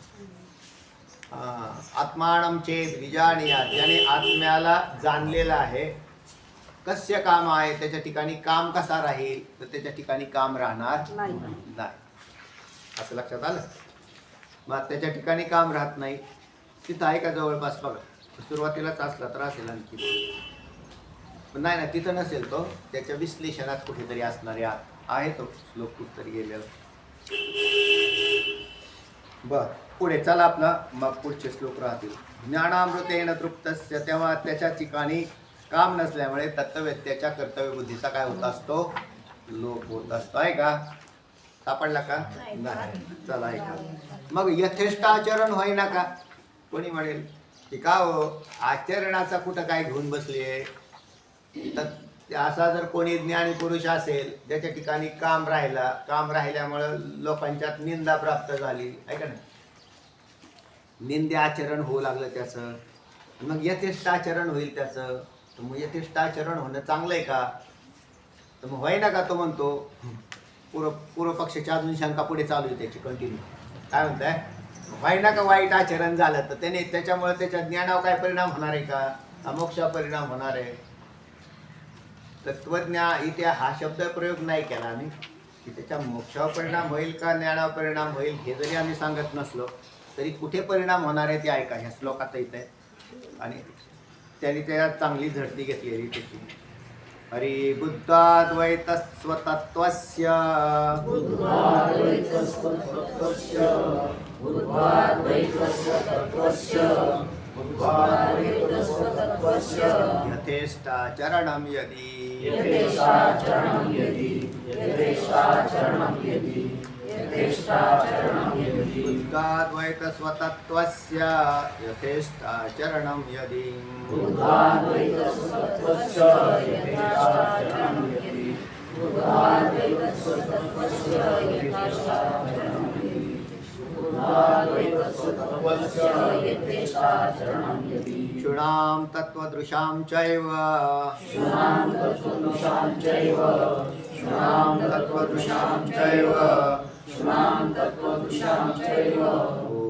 आत्मानं चेत विजानीयात् ज्याने आत्म्याला जाणलेलं आहे. कस्य काम आहे त्याच्या ठिकाणी काम कसा राहील तर त्याच्या ठिकाणी काम राहणार नाही असं लक्षात आलं. मग त्याच्या ठिकाणी काम राहत नाही. तिथं आहे का जवळपास बघा. सुरुवातीलाच असला तर असेल आणखी, पण नाही ना तिथं नसेल तो, त्याच्या विश्लेषणात कुठेतरी असणारे आहे तो श्लोक कुठतरी गेलेला. बर पुढे चला आपला मग पुढचे श्लोक राहतील. ज्ञानामृतेन तृप्तस्य, तेव्हा त्याच्या ठिकाणी काम नसल्यामुळे तत्ववेत्याच्या कर्तव्य बुद्धीचा काय होत असतो, लोप होत असतो. आहे का, सापडला का नाही. चला ऐका मग यथेष्टाचरण होईना का. कोणी म्हणेल की का हो आचरणाचा कुठं काय घेऊन बसले. तर असा जर कोणी ज्ञानी पुरुष असेल ज्याच्या ठिकाणी काम राहिल्यामुळं लोकांच्यात निंदा प्राप्त झाली आहे का नाही, निंदे आचरण होऊ लागलं त्याचं, मग यथेष्ट आचरण होईल त्याचं. तर मग यथेष्ट आचरण होणं चांगलं आहे का. तर मग होईना का तो म्हणतो. पूर्व पक्षाच्या अजून शंका पुढे चालू आहे त्याची कंटिन्यू. काय म्हणताय, होईना का वाईट आचरण झालं तर त्याच्यामुळे त्याच्या ज्ञानावर काय परिणाम होणार आहे का, अमोक्षा परिणाम होणार आहे. तत्वज्ञान इथे हा शब्द प्रयोग नाही केला आम्ही की त्याच्या मोक्षावर परिणाम होईल का ज्ञानावर परिणाम होईल, हे जरी आम्ही सांगत नसलो तरी कुठे परिणाम होणार आहे ते ऐका. ह्या श्लोकात येत आहे आणि त्यांनी त्या चांगली झडती घेतलेली त्याची. हरि बुद्धाद्वैत स्वतत्वस्य यथेष्टाचरणं यदि बुद्धाद्वैत स्वतत्वस्य यथेष्टाचरणं यदि क्षुणां तत्त्वदृशां चैव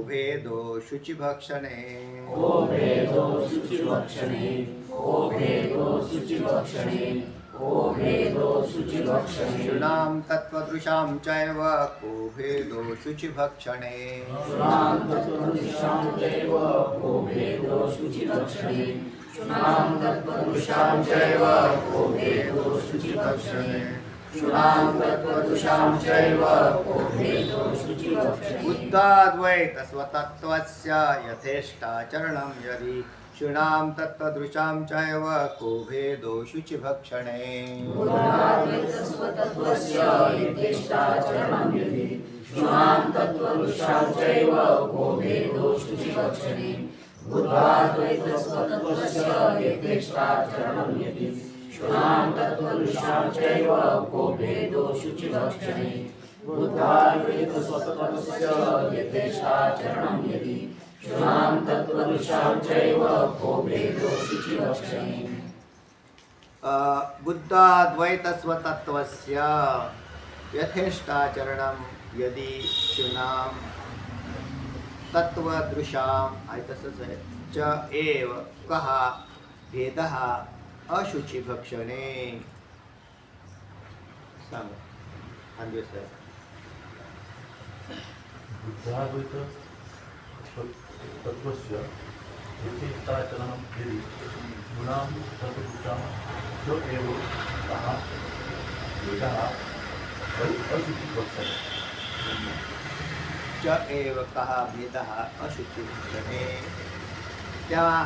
भेदो शुचिभक्षणे क्षुणां तत्त्वदृशां चैव को भेदो शुचिभक्षणे बुद्धाद्वैत स्वतत्वस्य यथेष्टाचरणं यदि क्षुणां तत्त्वदृशां चैव को भेदो शुचिभक्षणे बुद्धाद्वैत स्वतत्वस्य यथेष्टाचरणं यदि क्षुणां तत्त्वदृशां आहे तसंच आहे च एव कः भेदः अशुचिभक्षणे. सांगा खानदेश साहेब. बुद्धाद्वैत तत्त्वस्य यथेष्टाचरणं यदि गुणां तत्त्वदृशां च एव कः भेदः अशुचिभक्षणे. च एव कः भेदः अशुचिभक्षणे. तेव्हा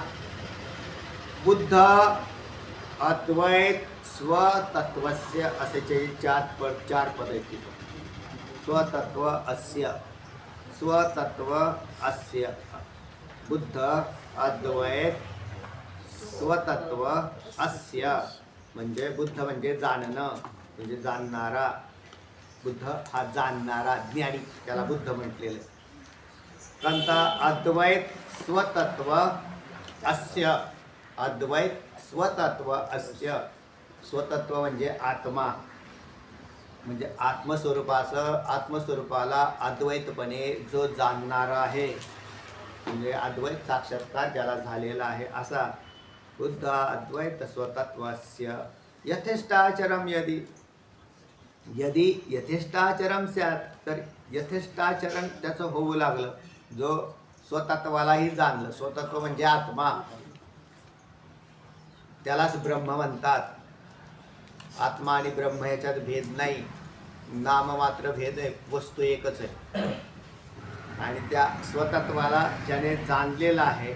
बुद्ध अद्वैत स्वतत्वस्य असे चार पद आहेत. स्वतत्व अस्य बुद्ध अद्वैत स्वतत्व अस्य म्हणजे बुद्ध म्हणजे जाणणं म्हणजे जाणणारा. बुद्ध हा जाणणारा ज्ञानी, त्याला बुद्ध म्हटलेलं. कांता अद्वैत स्वतत्व अस्य, अद्वैत स्वतत्व अस्य. स्वतत्व म्हणजे आत्मा, म्हणजे आत्मस्वरूपाला अद्वैतपणे जो जाणणारा आहे म्हणजे अद्वैत साक्षात्कार ज्याला झालेला आहे असा बुद्ध अद्वैत स्वतत्वस्य यथेष्टाचरम यदि यथेष्टाचरम स्यात्, तर यथेष्टाचरण त्याचं होऊ लागलं जो स्वतत्वालाही जाणलं. स्वतत्व म्हणजे आत्मा, त्यालाच ब्रह्म म्हणतात. आत्मा आणि ब्रह्म याच्यात भेद नाही, नाम मात्र भेद आहे, वस्तू एकच आहे. आणि त्या स्वतत्वाला ज्याने जाणलेलं आहे,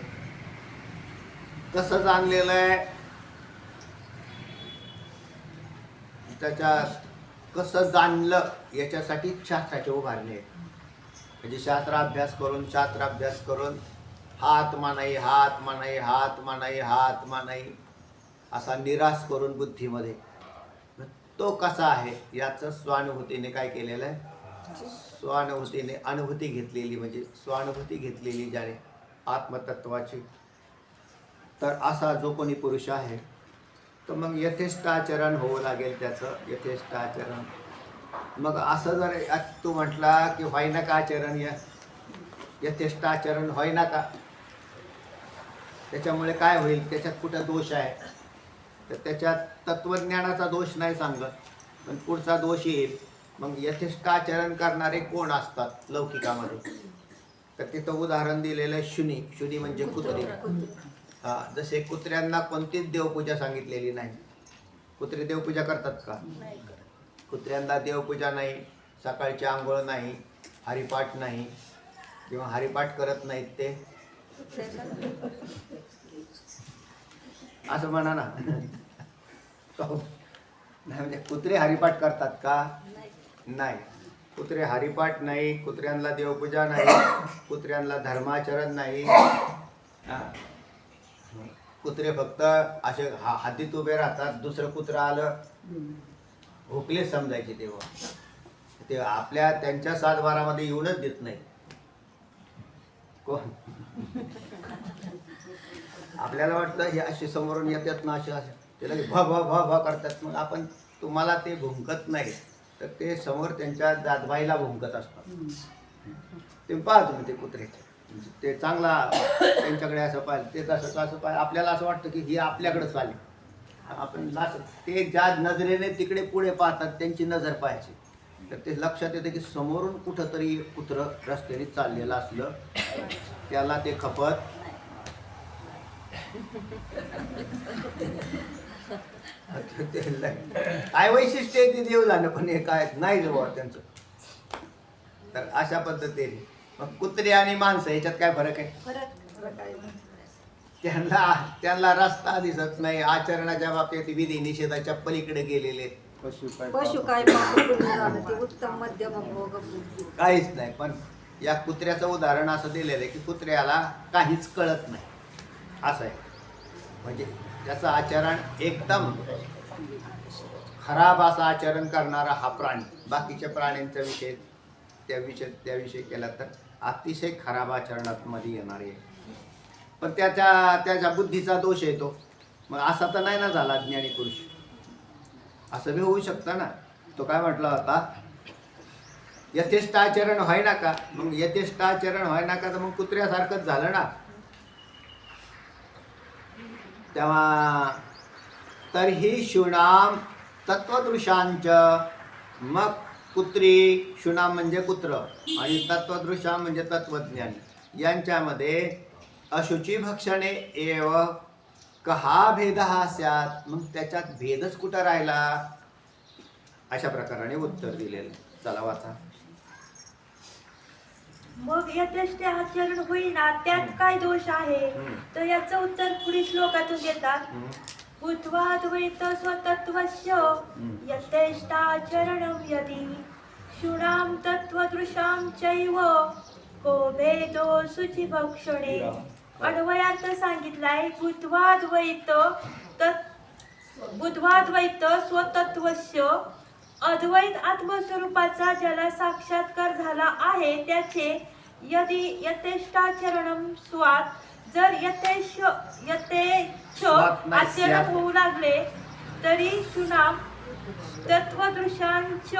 कसं जाणलेलं आहे, त्याच्या कसं जाणलं याच्यासाठी शास्त्राचे उभारले आहेत. म्हणजे शास्त्राभ्यास करून हा आत्मा नाही, हा आत्मा नाही, हा आत्मा नाही, हा आत्मा नाही असा निराश करून बुद्धीमध्ये तो कसा आहे याचं स्वानुभूतीने काय केलेलं आहे, स्वानुभूतीने अनुभूती घेतलेली, म्हणजे स्वानुभूती घेतलेली ज्याने आत्मतत्वाची. तर असा जो कोणी पुरुष आहे तर मग यथेष्ट आचरण होऊ लागेल त्याचं, यथेष्ट आचरण. मग असं जर तू म्हटला की होईना का आचरण, यथेष्ट आचरण होईना का, त्याच्यामुळे काय होईल, त्याच्यात कुठं दोष आहे, तर त्याच्यात तत्वज्ञानाचा दोष नाही सांगत, पण पुढचा दोष येईल. मग यथेष्ट आचरण करणारे कोण असतात लौकिकामध्ये, तर तिथं उदाहरण दिलेलं आहे शुनी म्हणजे कुत्री. हा, जसे कुत्र्यांना कोणतीच देवपूजा सांगितलेली नाही. कुत्रे देवपूजा करतात का? कुत्र्यांना देवपूजा नाही, सकाळची आंघोळ नाही, हरिपाठ नाही, किंवा हरिपाठ करत नाहीत ते, असं म्हणा ना. नाही म्हणजे कुत्रे हरिपाठ करतात का? नाही, कुत्रे हरिपाठ नाही, कुत्र्यांना देवपूजा नाही, कुत्र्यांना धर्माचरण नाही. कुत्रे फक्त असे हातीत उभे राहतात, दुसरं कुत्रं आलं भोकले समजायचे तेव्हा ते आपल्या त्यांच्या सातबारामध्ये येऊनच देत नाही. कोण आपल्याला वाटतं हे असे समोरून येतात ना, असे ते लगे भ भ भ भ करतात. मग आपण तुम्हाला ते भुंकत नाही, तर ते समोर त्यांच्या जातबाईला भुंकत असतात. ते पाहा तुम्ही ते कुत्रे, ते चांगला त्यांच्याकडे असं पाहिलं, ते तसं असं पाहिलं, आपल्याला असं वाटतं की ही आपल्याकडेच आली. आपण ते ज्या नजरेने तिकडे पुढे पाहतात त्यांची नजर पाहायची, तर ते लक्षात येतं की समोरून कुठंतरी कुत्रं रस्त्याने चाललेलं असलं त्याला ते खपत काय वैशिष्ट्य आहे ते देव झालं, पण हे काय नाही जवळ त्यांचं. तर अशा पद्धतीने मग कुत्रे आणि माणसं याच्यात काय फरक आहे? त्यांना रस्ता दिसत नाही, आचरणाच्या बाबतीत विधी निषेधाच्या पलीकडे गेलेले, पशु काय ते उत्तम मध्यम भोग काहीच नाही. पण या कुत्र्याचं उदाहरण असं दिलेलं आहे की कुत्र्याला काहीच कळत नाही असं आहे. म्हणजे त्याचं आचरण एकदम खराब असं आचरण करणारा हा प्राणी. बाकीच्या प्राण्यांचा विषय त्याविषयी केला तर अतिशय खराब आचरणात मध्ये येणार आहे, पण त्याच्या बुद्धीचा दोष येतो. मग असा तर नाही ना झाला ज्ञानी पुरुष, असं बी होऊ शकतं ना. तो काय म्हटला होता, यथेष्ट आचरण व्हाय ना का. मग यथेष्ट आचरण व्हाय ना का तर मग कुत्र्यासारखंच झालं ना. तेव्हा तरीही शुनाम तत्वदृशांच, मग कुत्री शुनाम म्हणजे कुत्र आणि तत्वदृशाम म्हणजे तत्वज्ञानी यांच्यामध्ये अशुची भक्षणे एव कहा भेद हा स्यात्. मग त्याच्यात भेदच कुठं राहिला, अशा प्रकाराने उत्तर दिलेलं. चला वाचा. मग यथेष्ट आचरण होईना त्यात काय दोष आहे, तर याचं उत्तर पुढील श्लोकातून देतात. बुद्ध्वाद्वैत स्वतत्वस्य यथेष्टाचरणं यदि शुणां तत्त्वदृशां चैव को भेदो शुचिभक्षणे. अन्वयार्थ सांगितलाय, बुद्ध्वाद्वैत स्वतत्वस्य, अद्वैत आत्मस्वरूपाचा ज्याला साक्षात्कार झाला आहे त्याचे यदि यथेष्टाचरणं स्वात, जर यथेच्छ आचरण होऊ लागले तरी शुनाम तत्वदृशांच,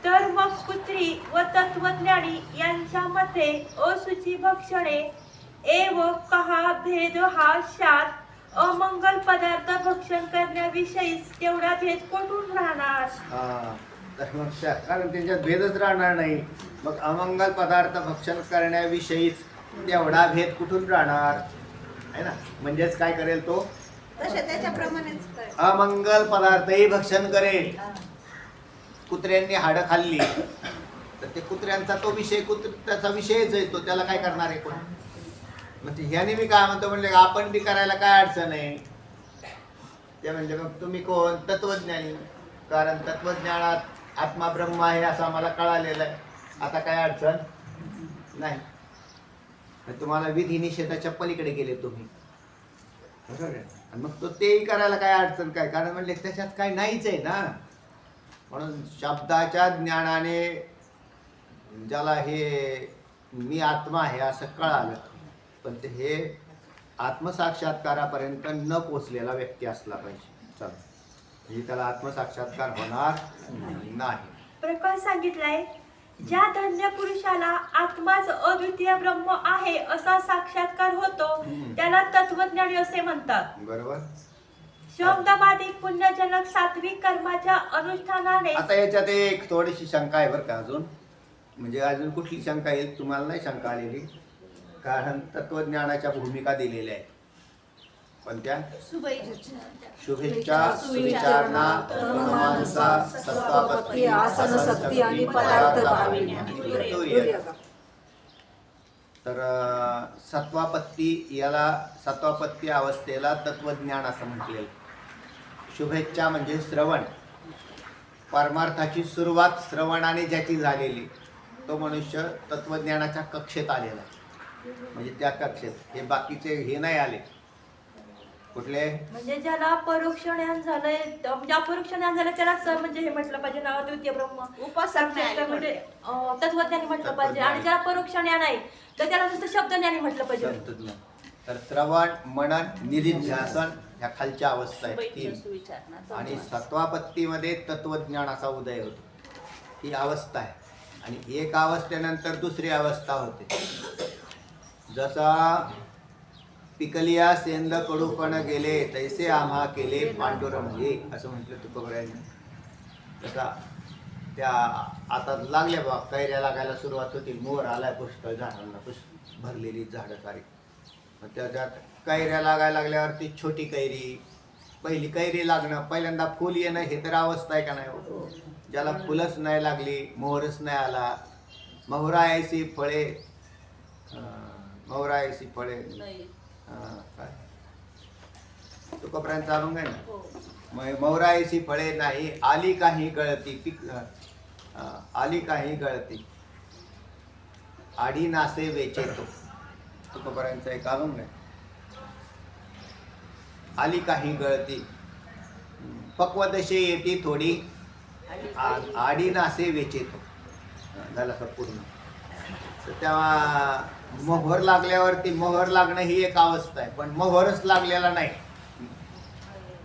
तर मग कुत्री व तत्वज्ञानी यांच्या मते अशुची भक्षणे एव कहा भेद हा शात. अमंगल पदार्थ भक्षण करण्याविषयीच तेवढा भेद कुठून राहणार. तर मग कारण त्याच्यात भेदच राहणार नाही, मग अमंगल पदार्थ भक्षण करण्याविषयीच तेवढा भेद कुठून राहणार आहे ना. म्हणजेच काय करेल तो, तसे त्याच्याप्रमाणेच कर. अमंगल पदार्थही भक्षण करेल. कुत्र्यांनी हाडं खाल्ली तर ते कुत्र्यांचा तो विषय त्याचा विषयच आहे, तो त्याला काय करणार आहे कोण. मग ह्याने मी काय म्हणतो म्हणले आपण बी करायला काय अडचण आहे. ते म्हणजे मग तुम्ही कोण तत्वज्ञानी, कारण तत्वज्ञानात आत्मा ब्रह्म आहे असं आम्हाला कळालेलं आहे. आता काय अडचण नाही. तुम्हाला विधी निषेधाच्या पलीकडे गेले तुम्ही, बरोबर आहे. आणि मग तो तेही करायला काय अडचण काय, कारण म्हणले त्याच्यात काय नाहीच आहे ना. म्हणून शब्दाच्या ज्ञानाने ज्याला हे मी आत्मा आहे असं कळालं, पण ते हे आत्मसाक्षात्कारापर्यंत न पोचलेला व्यक्ती असला पाहिजे. चला, म्हणजे त्याला आत्मसाक्षात्कार होणार नाही. प्रकाश सांगितलाय ज्या धन्य पुरुषाला आत्माच अद्वितीय ब्रह्म आहे असा साक्षात्कार होतो त्याला तत्वज्ञानी असे म्हणतात. बरोबर. शब्दबाधिक पुण्यजनक सात्विक कर्माच्या अनुष्ठानाने. आता याच्यात एक थोडीशी शंका आहे बरं का अजून, म्हणजे अजून कुठली शंका येईल तुम्हाला नाही शंका आलेली, कारण तत्वज्ञानाच्या भूमिका दिलेल्या आहेत. पण त्या शुभेच्छा, सुविचारणा, तनुमानसा, सत्वापत्ती, आसन शक्ती आणि पदार्थ भाविणी. तर सत्वापत्ती याला सत्वापत्ती अवस्थेला तत्वज्ञान असं म्हटलेलं. शुभेच्छा म्हणजे श्रवण, परमार्थाची सुरुवात श्रवणाने ज्याची झालेली तो मनुष्य तत्वज्ञानाच्या कक्षेत आलेला. म्हणजे त्या कक्षेत हे बाकीचे हे नाही आले. कुठले म्हणजे ज्याला परोक्ष ज्ञान झालंय, म्हणजे अपरोक्ष ज्ञान झालं त्यालाच म्हणजे हे म्हटलं पाहिजे ना अद्वितीय ब्रह्म उपासक नाही म्हणजे तत्वज्ञानी म्हटलं पाहिजे. आणि ज्याला परोक्ष ज्ञान आहे तर त्याला नुसतं शब्दज्ञानी म्हटलं पाहिजे. शब्दज्ञान. तर श्रवण, मनन, निधिध्यासन ह्या खालच्या अवस्था आहेत तीन. सुविचारणा. आणि सत्वापत्तीमध्ये तत्वज्ञानाचा उदय होतो, ही अवस्था आहे. आणि एक अवस्थेनंतर दुसरी अवस्था होते. जसा पिकलिया सेंद कडूपण गेले तैसे आम्हा केले पांडुरंगे असं म्हटलं तुकोबरायांनी. तसा त्या आता लागल्या बा कैऱ्या लागायला सुरुवात होती. मोर आलाय पुष्कळ झाडांना, भरलेली झाडं सारी. मग त्याच्यात कैऱ्या लागायला लागल्यावर ती छोटी कैरी, पहिली कैरी लागणं, पहिल्यांदा फुल येणं, हे तर अवस्था आहे का नाही. ज्याला फुलच नाही लागली, मोहरच नाही आला, मोहरायची फळे, मोहरायची फळे काय तुकोबरायांचं अभंग आहे ना. मोहरायची फळे नाही आली काही गळती, पीक आली काही गळती, आडी नासे वेचेतो. तुकोबरायांचा एक अभंग आहे. आली काही गळती, पक्वदशे येते थोडी, आडी नासे वेचेतो. झाला संपूर्ण. तर तेव्हा मोहर लागल्यावरती, मोहर लागणं ही एक अवस्था आहे, पण मोहरच लागलेला नाही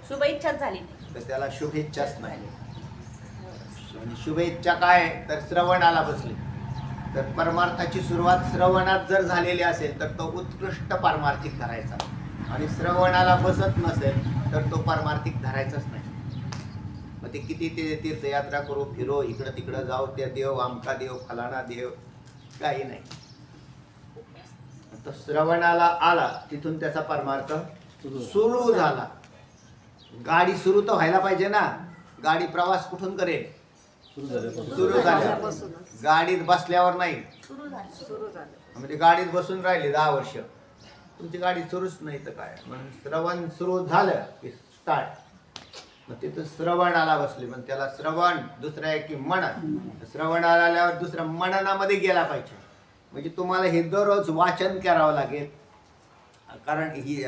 शुभेच्छाच झाली नाही. तर त्याला शुभेच्छाच नाही. आणि शुभेच्छा काय तर श्रवणाला बसली. तर परमार्थाची सुरुवात श्रवणात जर झालेली असेल तर तो उत्कृष्ट पारमार्थिक धरायचा. आणि श्रवणाला बसत नसेल तर तो पारमार्थिक धरायचाच नाही. मग ते किती ते तीर्थयात्रा करू, फिरो, इकडं तिकडं जाऊ, त्या देव आमका देव फलाना देव, काही नाही. तो श्रवणाला आला तिथून त्याचा परमार्थ सुरू झाला. गाडी सुरू तर व्हायला पाहिजे ना. गाडी प्रवास कुठून करेल? सुरू झाल्यापासून. गाडीत बसल्यावर नाही, सुरू झालं. म्हणजे गाडीत बसून राहिली 10 वर्ष, तुमची गाडी सुरूच नाही तर काय. म्हणून श्रवण सुरू झालं की स्टार्ट. मग तिथं श्रवणाला बसले, मग त्याला श्रवण, दुसरं आहे की मनन. श्रवणाला आल्यावर दुसऱ्या मननामध्ये गेला पाहिजे. म्हणजे तुम्हाला हे दररोज वाचन करावं लागेल. कारण ही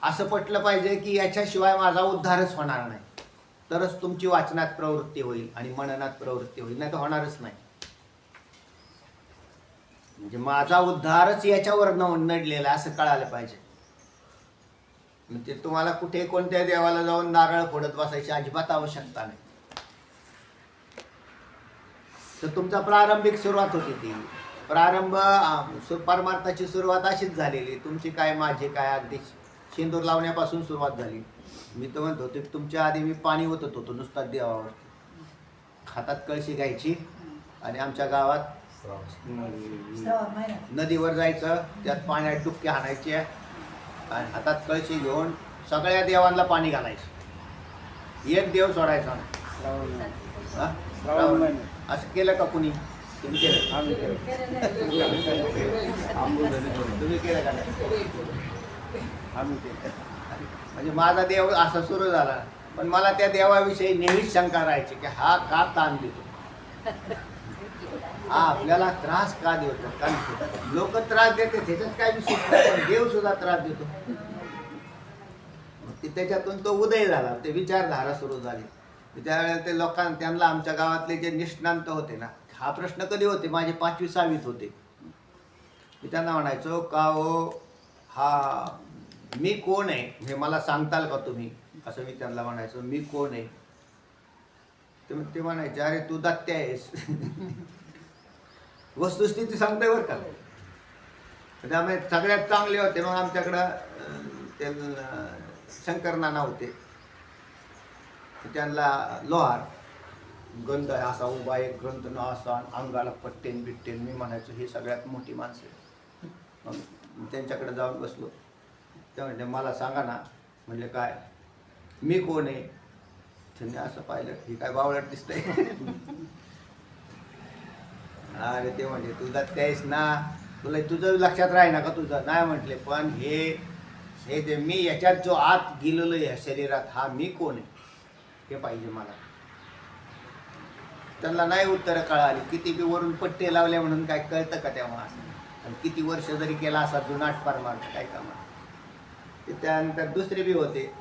असं पटलं पाहिजे की याच्याशिवाय माझा उद्धारच होणार नाही. तरच तुमची वाचनात प्रवृत्ती होईल आणि मननात प्रवृत्ती होईल, नाही तर होणारच नाही. म्हणजे माझा उद्धारच याच्यावर नडलेला असं कळायला पाहिजे. म्हणजे तुम्हाला कुठे कोणत्या देवाला जाऊन नारळ फोडत बसायची अजिबात आवश्यकता नाही. तर तुमचा प्रारंभिक सुरुवात होती ती. प्रारंभ परमार्थाची सुरुवात अशीच झालेली. तुमची काय माझी काय अगदी शेंदूर लावण्यापासून सुरुवात झाली. मी तर म्हणतो ते तुमच्या आधी मी पाणी ओतत होतो नुसता देवावर. हातात कळशी घ्यायची आणि आमच्या गावात नदीवर जायचं, त्यात पाण्यात डुबकी हाणायची आणि हातात कळशी घेऊन सगळ्या देवांना पाणी घालायचं, एक देव सोडायचा नाही. हा? असं केलं का कुणी? तुम्ही केलं? तुम्ही केलं का नाही? म्हणजे माझा देव असा सुरू झाला, पण मला त्या देवाविषयी नेहमीच शंका राहायची की हा का ताण देतो, हा आपल्याला त्रास का देतो. कारण लोक त्रास देते त्याच्यात काय विशेष नाही, पण देव सुद्धा त्रास देतो. मग त्याच्यातून तो उदय झाला, ते विचारधारा सुरू झाली. त्यावेळेला ते लोकांना, त्यांना आमच्या गावातले जे निष्णांत होते ना, हा प्रश्न कधी होते, माझे 5वी 6वीत होते. मी त्यांना म्हणायचो का हो, हा मी कोण आहे हे मला सांगताल का तुम्ही, असं मी त्यांना म्हणायचो. मी कोण आहे? ते म्हणायचे अरे तू दत्त्य आहेस. वस्तुस्थिती सांगतोय बरं का. त्यामुळे सगळ्यात चांगले होते मग आमच्याकडं ते शंकर नाना होते, त्यांना लोहार गंध असा उभा, एक ग्रंथ न असा, अंगाला पट्टेन बिट्टेन. मी म्हणायचो ही सगळ्यात मोठी माणसं. मग त्यांच्याकडे जाऊन बसलो. त्या म्हणजे मला सांगा ना. म्हणले काय, मी कोण आहे? त्यांनी असं पाहिलं, ही काय बावळट दिसतंय. अरे ते म्हणजे तुझा त्यास ना, तुला तुझं लक्षात राही ना का तुझं? नाही म्हटले, पण हे जे मी याच्यात जो आत गेलेलो आहे शरीरात, हा मी कोण आहे हे पाहिजे मला. त्यांना नाही उत्तरं कळाली. किती बी वरून पट्टे लावले म्हणून काय कळतं का तेव्हा? आणि किती वर्ष जरी केला असा जुनाट परमार्थ काय कामा. त्यानंतर दुसरे बी होते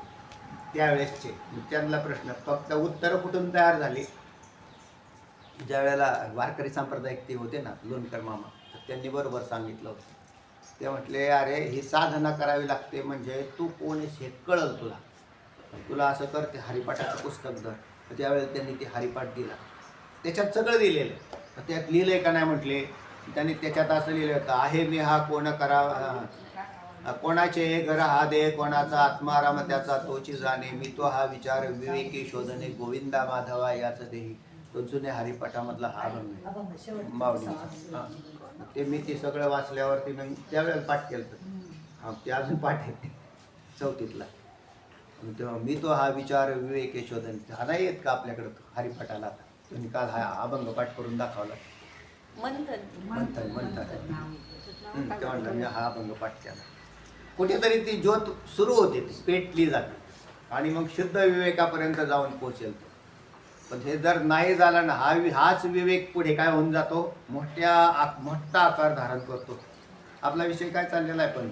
त्यावेळेसचे, त्यांना प्रश्न फक्त उत्तरं कुठून तयार झाली. ज्या वेळेला वारकरी सांप्रदायिक ते होते ना, लोणकर मामा, तर त्यांनी बरोबर सांगितलं होतं. ते म्हटले अरे ही साधना करावी लागते, म्हणजे तू कोण आहेस हे कळल तुला. तुला असं कर, ते हरिपाठाचं पुस्तक धर. तर त्यावेळेला त्यांनी ते हरिपाठ दिला. त्याच्यात सगळं दिलेलं. त्यात लिहिलंय का नाही म्हटले, त्यांनी त्याच्यात असं लिहिलं होतं, आहे मी हा कोण करावा, कोणाचे हे घर हा दे, कोणाचा आत्माराम त्याचा तोची जाणे, मी तो हा विचार विवेकी शोधने, गोविंदा माधवा याचं देही. तो जुने हरिपाठामधला हा माऊलीचा. ते मी ते सगळं वाचल्यावरती मग त्यावेळेला पाठ केलं. हा ते अजून पाठ आहे 4थीतला. तेव्हा मी तो हा विचार विवेकी शोधन, हा नाही येत का आपल्याकडं हरिपाठाला? तुम्ही काल हा अभंग पाठ करून दाखवला. मंथन तेव्हा मी हा अभंग पाठ केला. कुठेतरी ती ज्योत सुरू होते, ती पेटली जाते आणि मग शुद्ध विवेकापर्यंत जाऊन पोचेल. पण हे जर नाही झालं ना, हाच विवेक पुढे काय होऊन जातो, मोठा आकार धारण करतो. आपला विषय काय चाललेला आहे पण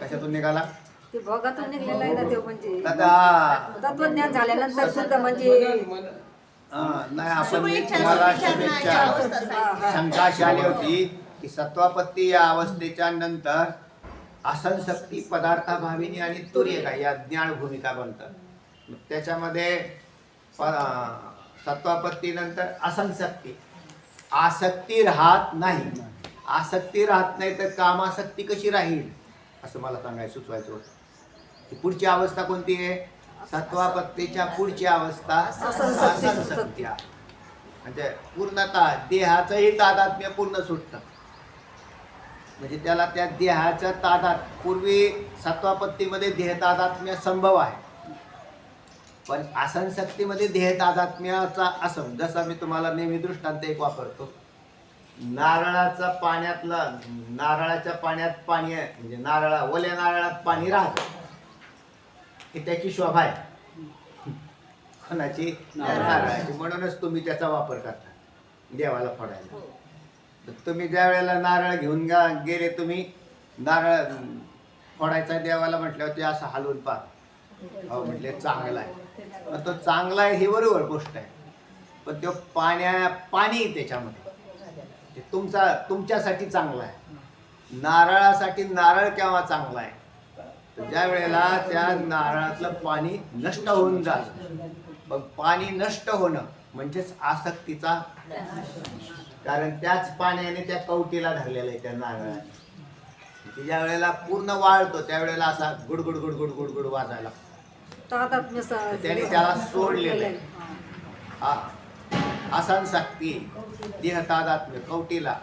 कशातून निघाला? ते भोगातून निघलेला आहे ना ते, म्हणजे आता तत्वज्ञान झाल्यानंतर सुद्धा म्हणजे नाही, आपण तुम्हाला शुभेच्छा. शंका अशी आली होती की सत्वापत्ती या अवस्थेच्या नंतर असंशक्ती, पदार्थाभाविनी आणि तुर्यका या ज्ञान भूमिका बनतात. त्याच्यामध्ये सत्वापत्तीनंतर असंशक्ती, आसक्ती राहत नाही. आसक्ती राहत नाही तर कामासक्ती कशी राहील असं मला सांगायचं, सुचवायचं होतं. पुढची अवस्था कोणती आहे? सत्वापत्तीच्या पुढची अवस्था असंशक्ती, म्हणजे पूर्णतः देहाचंही तादात्म्य पूर्ण सुटतं. म्हणजे त्याला त्या देहाच्या तादात, पूर्वी सत्वापत्तीमध्ये देह तादात्म्य संभव आहे, पण असंशक्तीमध्ये देह तादात्म्याचा असं, जसा मी तुम्हाला नेहमी दृष्टांत एक वापरतो. नारळाच्या पाण्यात पाणी आहे, म्हणजे ओल्या नारळात पाणी राहतं, ही त्याची शोभा आहे. कोणाची? नारळाची. म्हणूनच तुम्ही त्याचा वापर करता देवाला फोडायला. तुम्ही ज्या वेळेला नारळ घेऊन गेले, तुम्ही नारळ फोडायचा देवाला म्हटल्यावर ते असं हलवून पहा, हो म्हटले चांगला आहे. तो चांगला आहे ही बरोबर गोष्ट आहे, पण तो पाणी त्याच्यामध्ये तुमच्यासाठी चांगला आहे. नारळासाठी नारळ केव्हा चांगला आहे? ज्या वेळेला त्या नारळातलं पाणी नष्ट होऊन जातं. पण पाणी नष्ट होणं म्हणजेच आसक्तीचा, कारण त्याच पाण्याने त्या कवटीला धरलेलं आहे त्या नारळाने. ज्या वेळेला पूर्ण वाळतो त्यावेळेला असा गुडगुड गुडगुड गुडगुड वाजायला त्याने त्याला सोडलेलं आहे. असंशक्ती, देह तादात्म्य, कवटीला.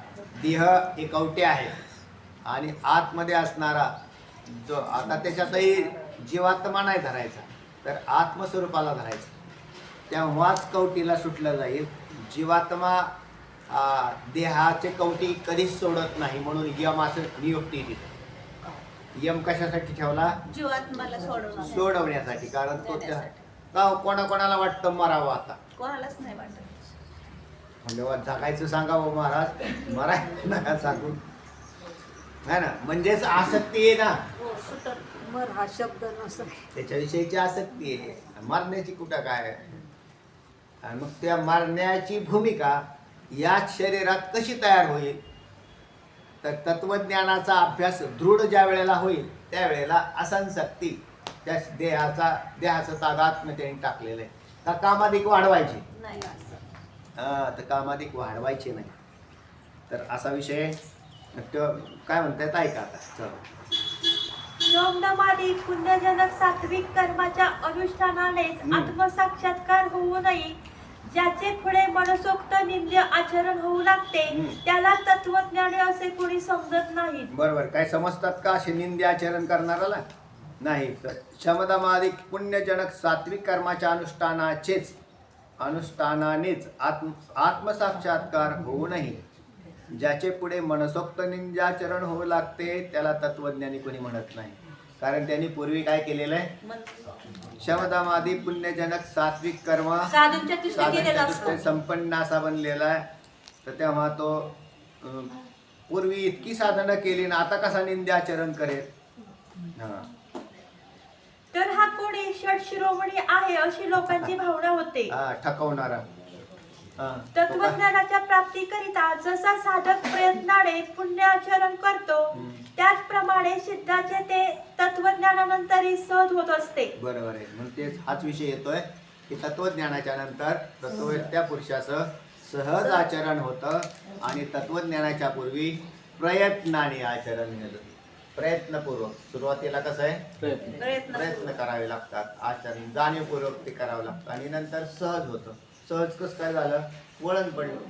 देह हे कवटे आहे आणि आतमध्ये असणारा जो आता त्याच्यातही जीवात्मा नाही धरायचा, तर आत्मस्वरूपाला धरायचं, तेव्हाच कवटीला सुटलं जाईल. जीवात्मा देहाचे कवटी कधीच सोडत नाही, म्हणून यम असं नियुक्ती दिली. यम कशासाठी ठेवला? जीवात्माला सोडवण्यासाठी. कारण तो त्या कोणाकोणाला वाटतं मरावं आता, कोणालाच नाही वाटत. म्हणजे जगायचं सांगावं महाराज, मरायचं नका सांगू, है ना. म्हणजेच आसक्ती आहे ना, हो, सुटर. मर हा शब्द नसतो. त्याच्याविषयीची आसक्ती आहे. मरण्याची कुठं काय. आणि मग त्या मरण्याची भूमिका याच शरीरात कशी तयार होईल, तर तत्वज्ञानाचा अभ्यास दृढ ज्या वेळेला होईल त्यावेळेला असंशक्ती त्या देहाचं तादात्म्य टाकलेलं आहे. का कामाधिक वाढवायची नाही तर कामाधिक वाढवायचे नाही. तर असा विषय काय म्हणतायत ऐका आता. चला. शोभनमादी पुण्यजनक सात्विक कर्माच्या अनुष्ठानानेच आत्मसाक्षात्कार होऊ नये, ज्याचे पुढे मनसोक्त निंद्य आचरण होऊ लागते, त्याला तत्वज्ञानी असे कोणी समजत नाही. बरोबर. काय समजतात का असे निंदे आचरण करणाराला? नाही. तर शमदमादिक पुण्यजनक सात्विक कर्माच्या अनुष्ठानानेच आत्मसाक्षात्कार होऊ नये, ज्याचे पुढे मनसोक्त निंद्याचरण होऊ लागते, त्याला तत्वज्ञानी कोणी म्हणत नाही. कारण त्यांनी पूर्वी काय केलेलं आहे? शमदमादी पुण्यजनक सात्विक कर्म साधूंच्या दृष्टीने केलेला असतो. संपन्न असा बनलेला आहे. तर तेव्हा तो पूर्वी इतकी साधनं केली ना, आता कसा निंद्याचरण करेल? हा. तर हा कोणी षट शिरोमणी आहे अशी लोकांची भावना होते. ठकवणारा. तत्वज्ञानाच्या प्राप्तीकरिता जसा साधक प्रयत्नाने पुण्याचरण करतो, त्याचप्रमाणे सिद्धाचे ते तत्वज्ञानानंतरही सहज होत असते. बरोबर आहे. म्हणून तेच हाच विषय येतोय की तत्वज्ञानाच्या नंतर त्या पुरुषाचं सहज आचरण होतं आणि तत्वज्ञानाच्या पूर्वी प्रयत्नाने आचरण केलं. प्रयत्नपूर्वक. सुरुवातीला कसं आहे? प्रयत्न करावे लागतात. आचरण जाणीवपूर्वक ते करावं लागतं आणि नंतर सहज होतं. सहज कसं काय झालं? वळण पडलं.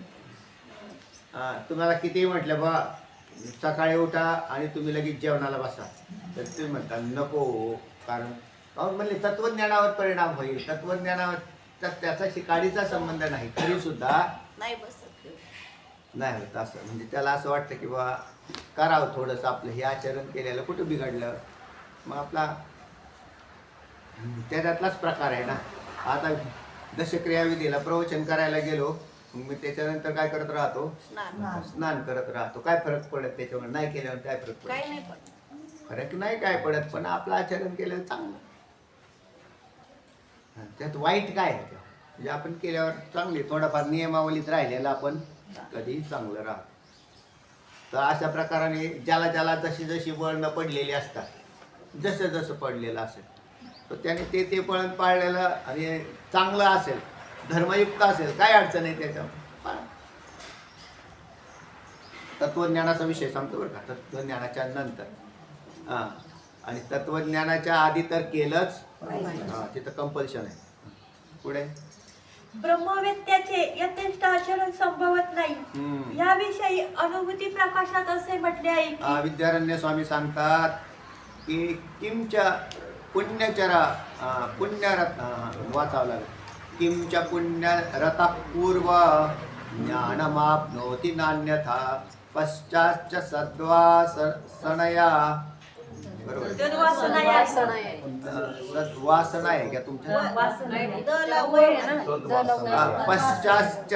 तुम्हाला कितीही म्हटलं बा सकाळी उठा आणि तुम्ही लगेच जेवणाला बसा, तर तुम्ही म्हणता नको, कारण म्हणले तत्वज्ञानावर परिणाम होईल. तत्वज्ञानावर तर त्याचा शिकाडीचा संबंध नाही, तरी सुद्धा नाही बसत. नाही होत असं. म्हणजे त्याला असं वाटतं की बा करावं थोडंसं, आपलं हे आचरण केलेलं कुठं बिघडलं. मग आपला त्याच्यातलाच प्रकार आहे ना. आता दशक्रियाविधीला प्रवचन करायला गेलो, मग मी त्याच्यानंतर काय करत राहतो? स्नान करत राहतो. काय फरक पडत त्याच्यावर? नाही केल्यावर काय फरक पडत? काही नाही पडत. फरक नाही काय पडत, पण आपलं आचरण केलं चांगलं. त्यात वाईट काय आहे? म्हणजे आपण केल्यावर चांगली थोडाफार नियमावलीत राहिलेला आपण कधी चांगलं राहतो. तर अशा प्रकाराने ज्याला जशी जशी वळणं पडलेली असतात, जसं जसं पडलेलं असेल, तर त्याने ते वळण पाळलेलं आणि चांगलं असेल, धर्मयुक्त असेल, काय अडचण आहे त्याच्यावर? तत्वज्ञानाचा विषय सांगतो बरं का. तत्वज्ञानाच्या नंतर आणि तत्वज्ञानाच्या आधी तर केलंच, तिथं कंपल्शन आहे. पुढे ब्रह्मवेत्याचे यथेष्ट आचरण संभवत नाही, याविषयी अनुभूती प्रकाशात असे म्हटले आहे की विद्यारण्य स्वामी सांगतात की किमच्या पुण्यचरा पुण्यरत वाचावं लागेल. किमच्या पुण्यरता पूर्व ज्ञानमाप्नोति नान्यथा पश्चाच्च सद्वासनया. बरोबर. सद्वासना आहे का तुमच्या? पश्चाच्च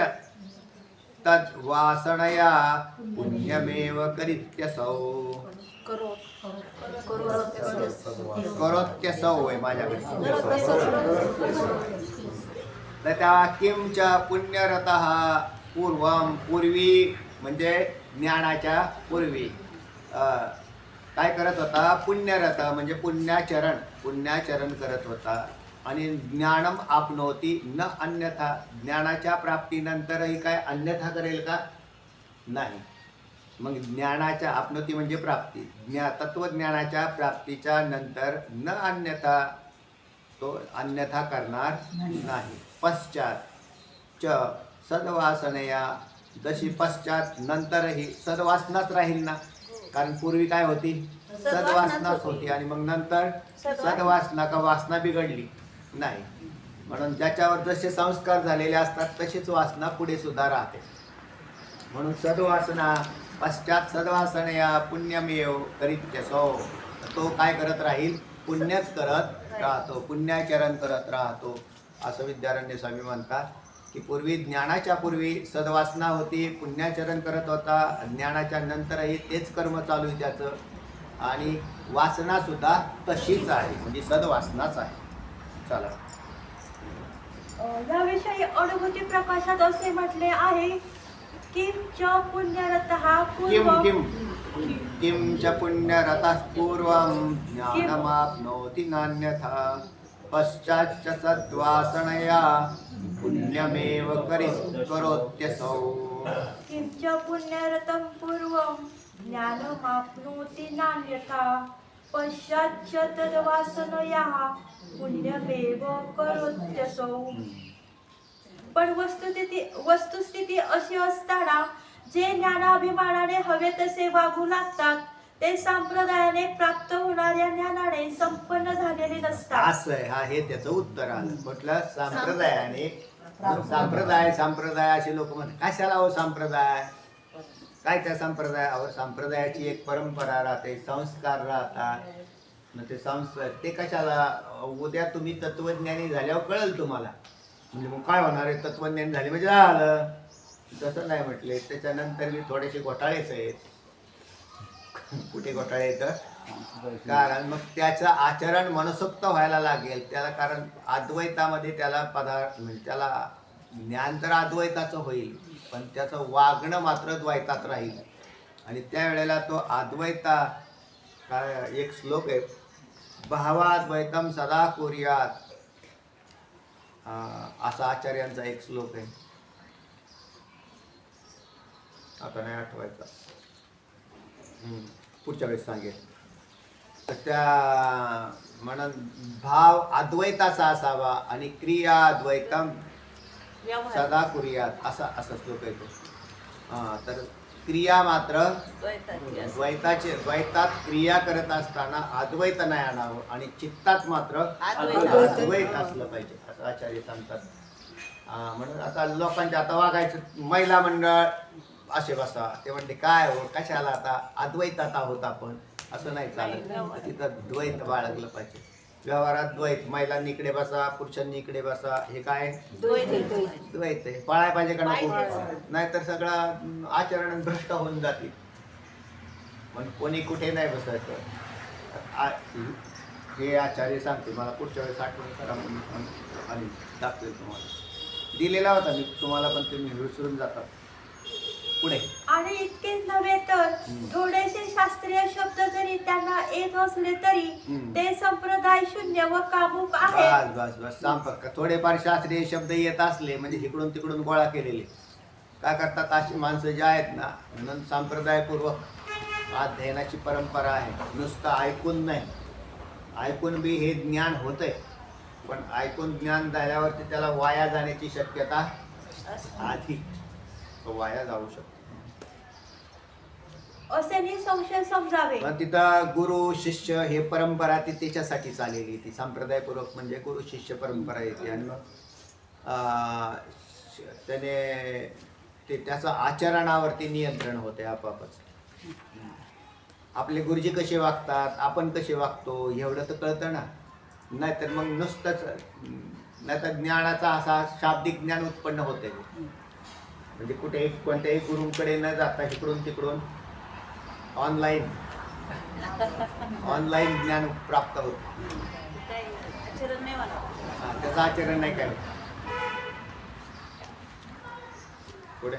तद्वासनया पुण्यमेव करित्यसौ. करोत्यसौ आहे माझ्याकडे. तर त्या किमच्या पुण्यरतः पूर्वम, पूर्वी म्हणजे ज्ञानाच्या पूर्वी काय करत होता? पुण्यरत म्हणजे पुण्याचरण करत होता. आणि ज्ञानम आपनोती न अन्यथा, ज्ञानाच्या प्राप्तीनंतरही काय अन्यथा करेल का? नाही. मग ज्ञानाच्या आपनोती म्हणजे प्राप्ती, तत्वज्ञानाच्या प्राप्तीच्या नंतर न अन्यथा, तो अन्यथा करणार नाही. पश्चात च सद्वासनया, जशी पश्चात नंतरही सद्वासनाच राहील ना. कारण पूर्वी काय होती, सद्वासनाच होती, आणि मग नंतर सद्वासना का वासना बिघडली नाही. म्हणून ज्याच्यावर जसे संस्कार झालेले असतात तशीच वासना पुढे सुद्धा राहते. म्हणून सद्वासना पश्चात सद्वासनया पुण्यमेव करीत्यसो, तो काय करत राहील, पुण्यच करत राहतो, पुण्याचरण करत राहतो. असं विद्यारण्य स्वामी म्हणतात की पूर्वी ज्ञानाच्या पूर्वी सद्वासना होती, पुण्याचरण करत होता, ज्ञानाच्या नंतरही तेच कर्म चालू आहे त्याचं, आणि वासना सुद्धा तशीच आहे, म्हणजे सद्वासनाच आहे. चला, याविषयी अनुभूती प्रकाशात असे म्हटले आहे किम च पुण्यरतः किम पूर्वं किम किम च पुण्यरतः पूर्वं ज्ञानमाप्नोति नान्यथा पश्चाच्च सद्वासनया पुण्यमेव करोत्यसौ. किं च पुण्यरतं पूर्वं ज्ञानमाप्नोति नान्यथा पश्चाच्च तद्वासनया पुण्यमेव करोत्यसौ. पण वस्तुस्थिती अशी असताना जे ज्ञानाभिमानाने हवे तसे वागू लागतात ते संप्रदायाने प्राप्त होणाऱ्या ज्ञानाने संपन्न झालेले नसतात. असं आहे. हा, हे त्याचं उत्तर आलं. म्हटलं संप्रदायाने, संप्रदाय असे लोक म्हणतात, कशाला हो संप्रदाय, काय त्या संप्रदायावर, संप्रदायाची एक परंपरा राहते, संस्कार राहतात. मग ते संस्कार ते कशाला, उद्या तुम्ही तत्वज्ञानी झाल्यावर कळेल तुम्हाला, म्हणजे मग काय होणार आहे, तत्वज्ञानी झाले म्हणजे झालं. तसं नाही म्हटले. त्याच्यानंतर मी थोडेसे घोटाळेच आहेत. कुठे घोटाळे येतं, कारण मग त्याचं आचरण मनसोक्त व्हायला लागेल त्याला, कारण अद्वैतामध्ये त्याला पदार्थ म्हणजे त्याला ज्ञान तर अद्वैताचं होईल, पण त्याचं वागणं मात्र द्वैतात राहील. आणि त्यावेळेला तो अद्वैता, काय एक श्लोक आहे, भावाद्वैतम सदा कुर्यात, असा आचार्यांचा एक श्लोक आहे, आता नाही आठवायचा, पुढच्या वेळेस सांगेल. तर त्या म्हणून भाव अद्वैताचा असावा आणि क्रिया अद्वैतम सदा कुर्यात, असा श्लोक येतो. तर क्रिया मात्र द्वैतात क्रिया करत असताना अद्वैत नाही आणावं, आणि चित्तात मात्र अद्वैत असलं पाहिजे, असं आचार्य सांगतात. म्हणून आता लोकांच्या, आता वागायचं महिला मंडळ असे बसा, ते म्हणते काय हो, कशाला आता अद्वैतात आहोत आपण, असं नाही चालत. तिथं द्वैत बाळगलं पाहिजे. व्यवहारात द्वैत, महिलांनी इकडे बसा, पुरुषांनी इकडे बसा, हे काय द्वैत आहे. पाळाय पाहिजे का नको, नाहीतर सगळं आचरण भ्रष्ट होऊन जातील. पण कोणी कुठे नाही बसायचं, हे आचार्य सांगते. मला पुढच्या वेळेस आठवण करा म्हणून आणि दाखवेल तुम्हाला. दिलेला होता मी तुम्हाला, पण तुम्ही विसरून जातात. पुढे, आणि इतकेच नव्हे तर थोडेसे शास्त्रीय शब्द जरी त्यांना येत असले तरी ते संप्रदाय शून्य व कामुक आहेत. बस बस बस संपर्क. थोडेफार शास्त्रीय शब्द येत असले म्हणजे इकडून तिकडून गोळा केलेले, काय करतात अशी माणसं जे आहेत ना, म्हणून संप्रदायपूर्वक अध्ययनाची परंपरा आहे. नुसतं ऐकून नाही, ऐकून बी हे ज्ञान होतंय, पण ऐकून ज्ञान झाल्यावरती त्याला वाया जाण्याची शक्यता आधी वाया जाऊ शकतो. असे निसंशय समजावे. मग तिथं गुरु शिष्य हे परंपरा ती त्याच्यासाठी चाललेली, ती संप्रदायपूर्वक म्हणजे गुरु शिष्य परंपरा येते. आणि मग त्याने ते त्याचं आचरणावरती नियंत्रण होते आपापच. आपले गुरुजी कसे वागतात, आपण कसे वागतो, एवढं तर कळतं ना. नाहीतर मग नुसतंच, नाहीतर ज्ञानाचा असा शाब्दिक ज्ञान उत्पन्न होते, म्हणजे कुठे कोणत्याही गुरूंकडे न जाता इकडून तिकडून ऑनलाईन ज्ञान प्राप्त होतं. त्याचं आचरण नाही काय. पुढे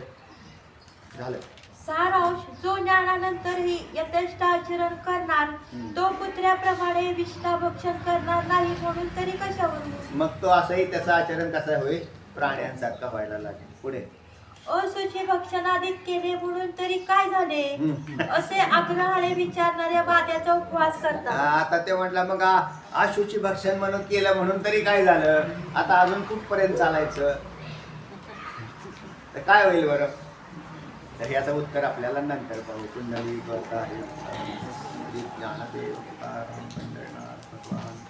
झालं. सारांश, जो ज्ञानानंतरही यथेष्ट आचरण करणार तो कुत्र्याप्रमाणे विष्ठाभक्षण करणार नाही, म्हणून तरी कशावरून. मग तो असंही त्याचं आचरण कसं होईल, प्राण्यांसारखं व्हायला लागेल. पुढे, अशुची भक्षणाधिक केले म्हणून तरी काय झाले, असे आग्रहाने विचारणाऱ्या वाद्याचा उपवास करतात. आता ते म्हटलं मग अशुची भक्षण म्हणून केलं म्हणून तरी काय झालं, आता अजून कुठपर्यंत चालायचं, तर काय होईल बरं. तर याचं उत्तर आपल्याला नंतर पाहू. कुंडली करता आहे ज्ञानदेव तुकाराम पंढरनाथ भगवान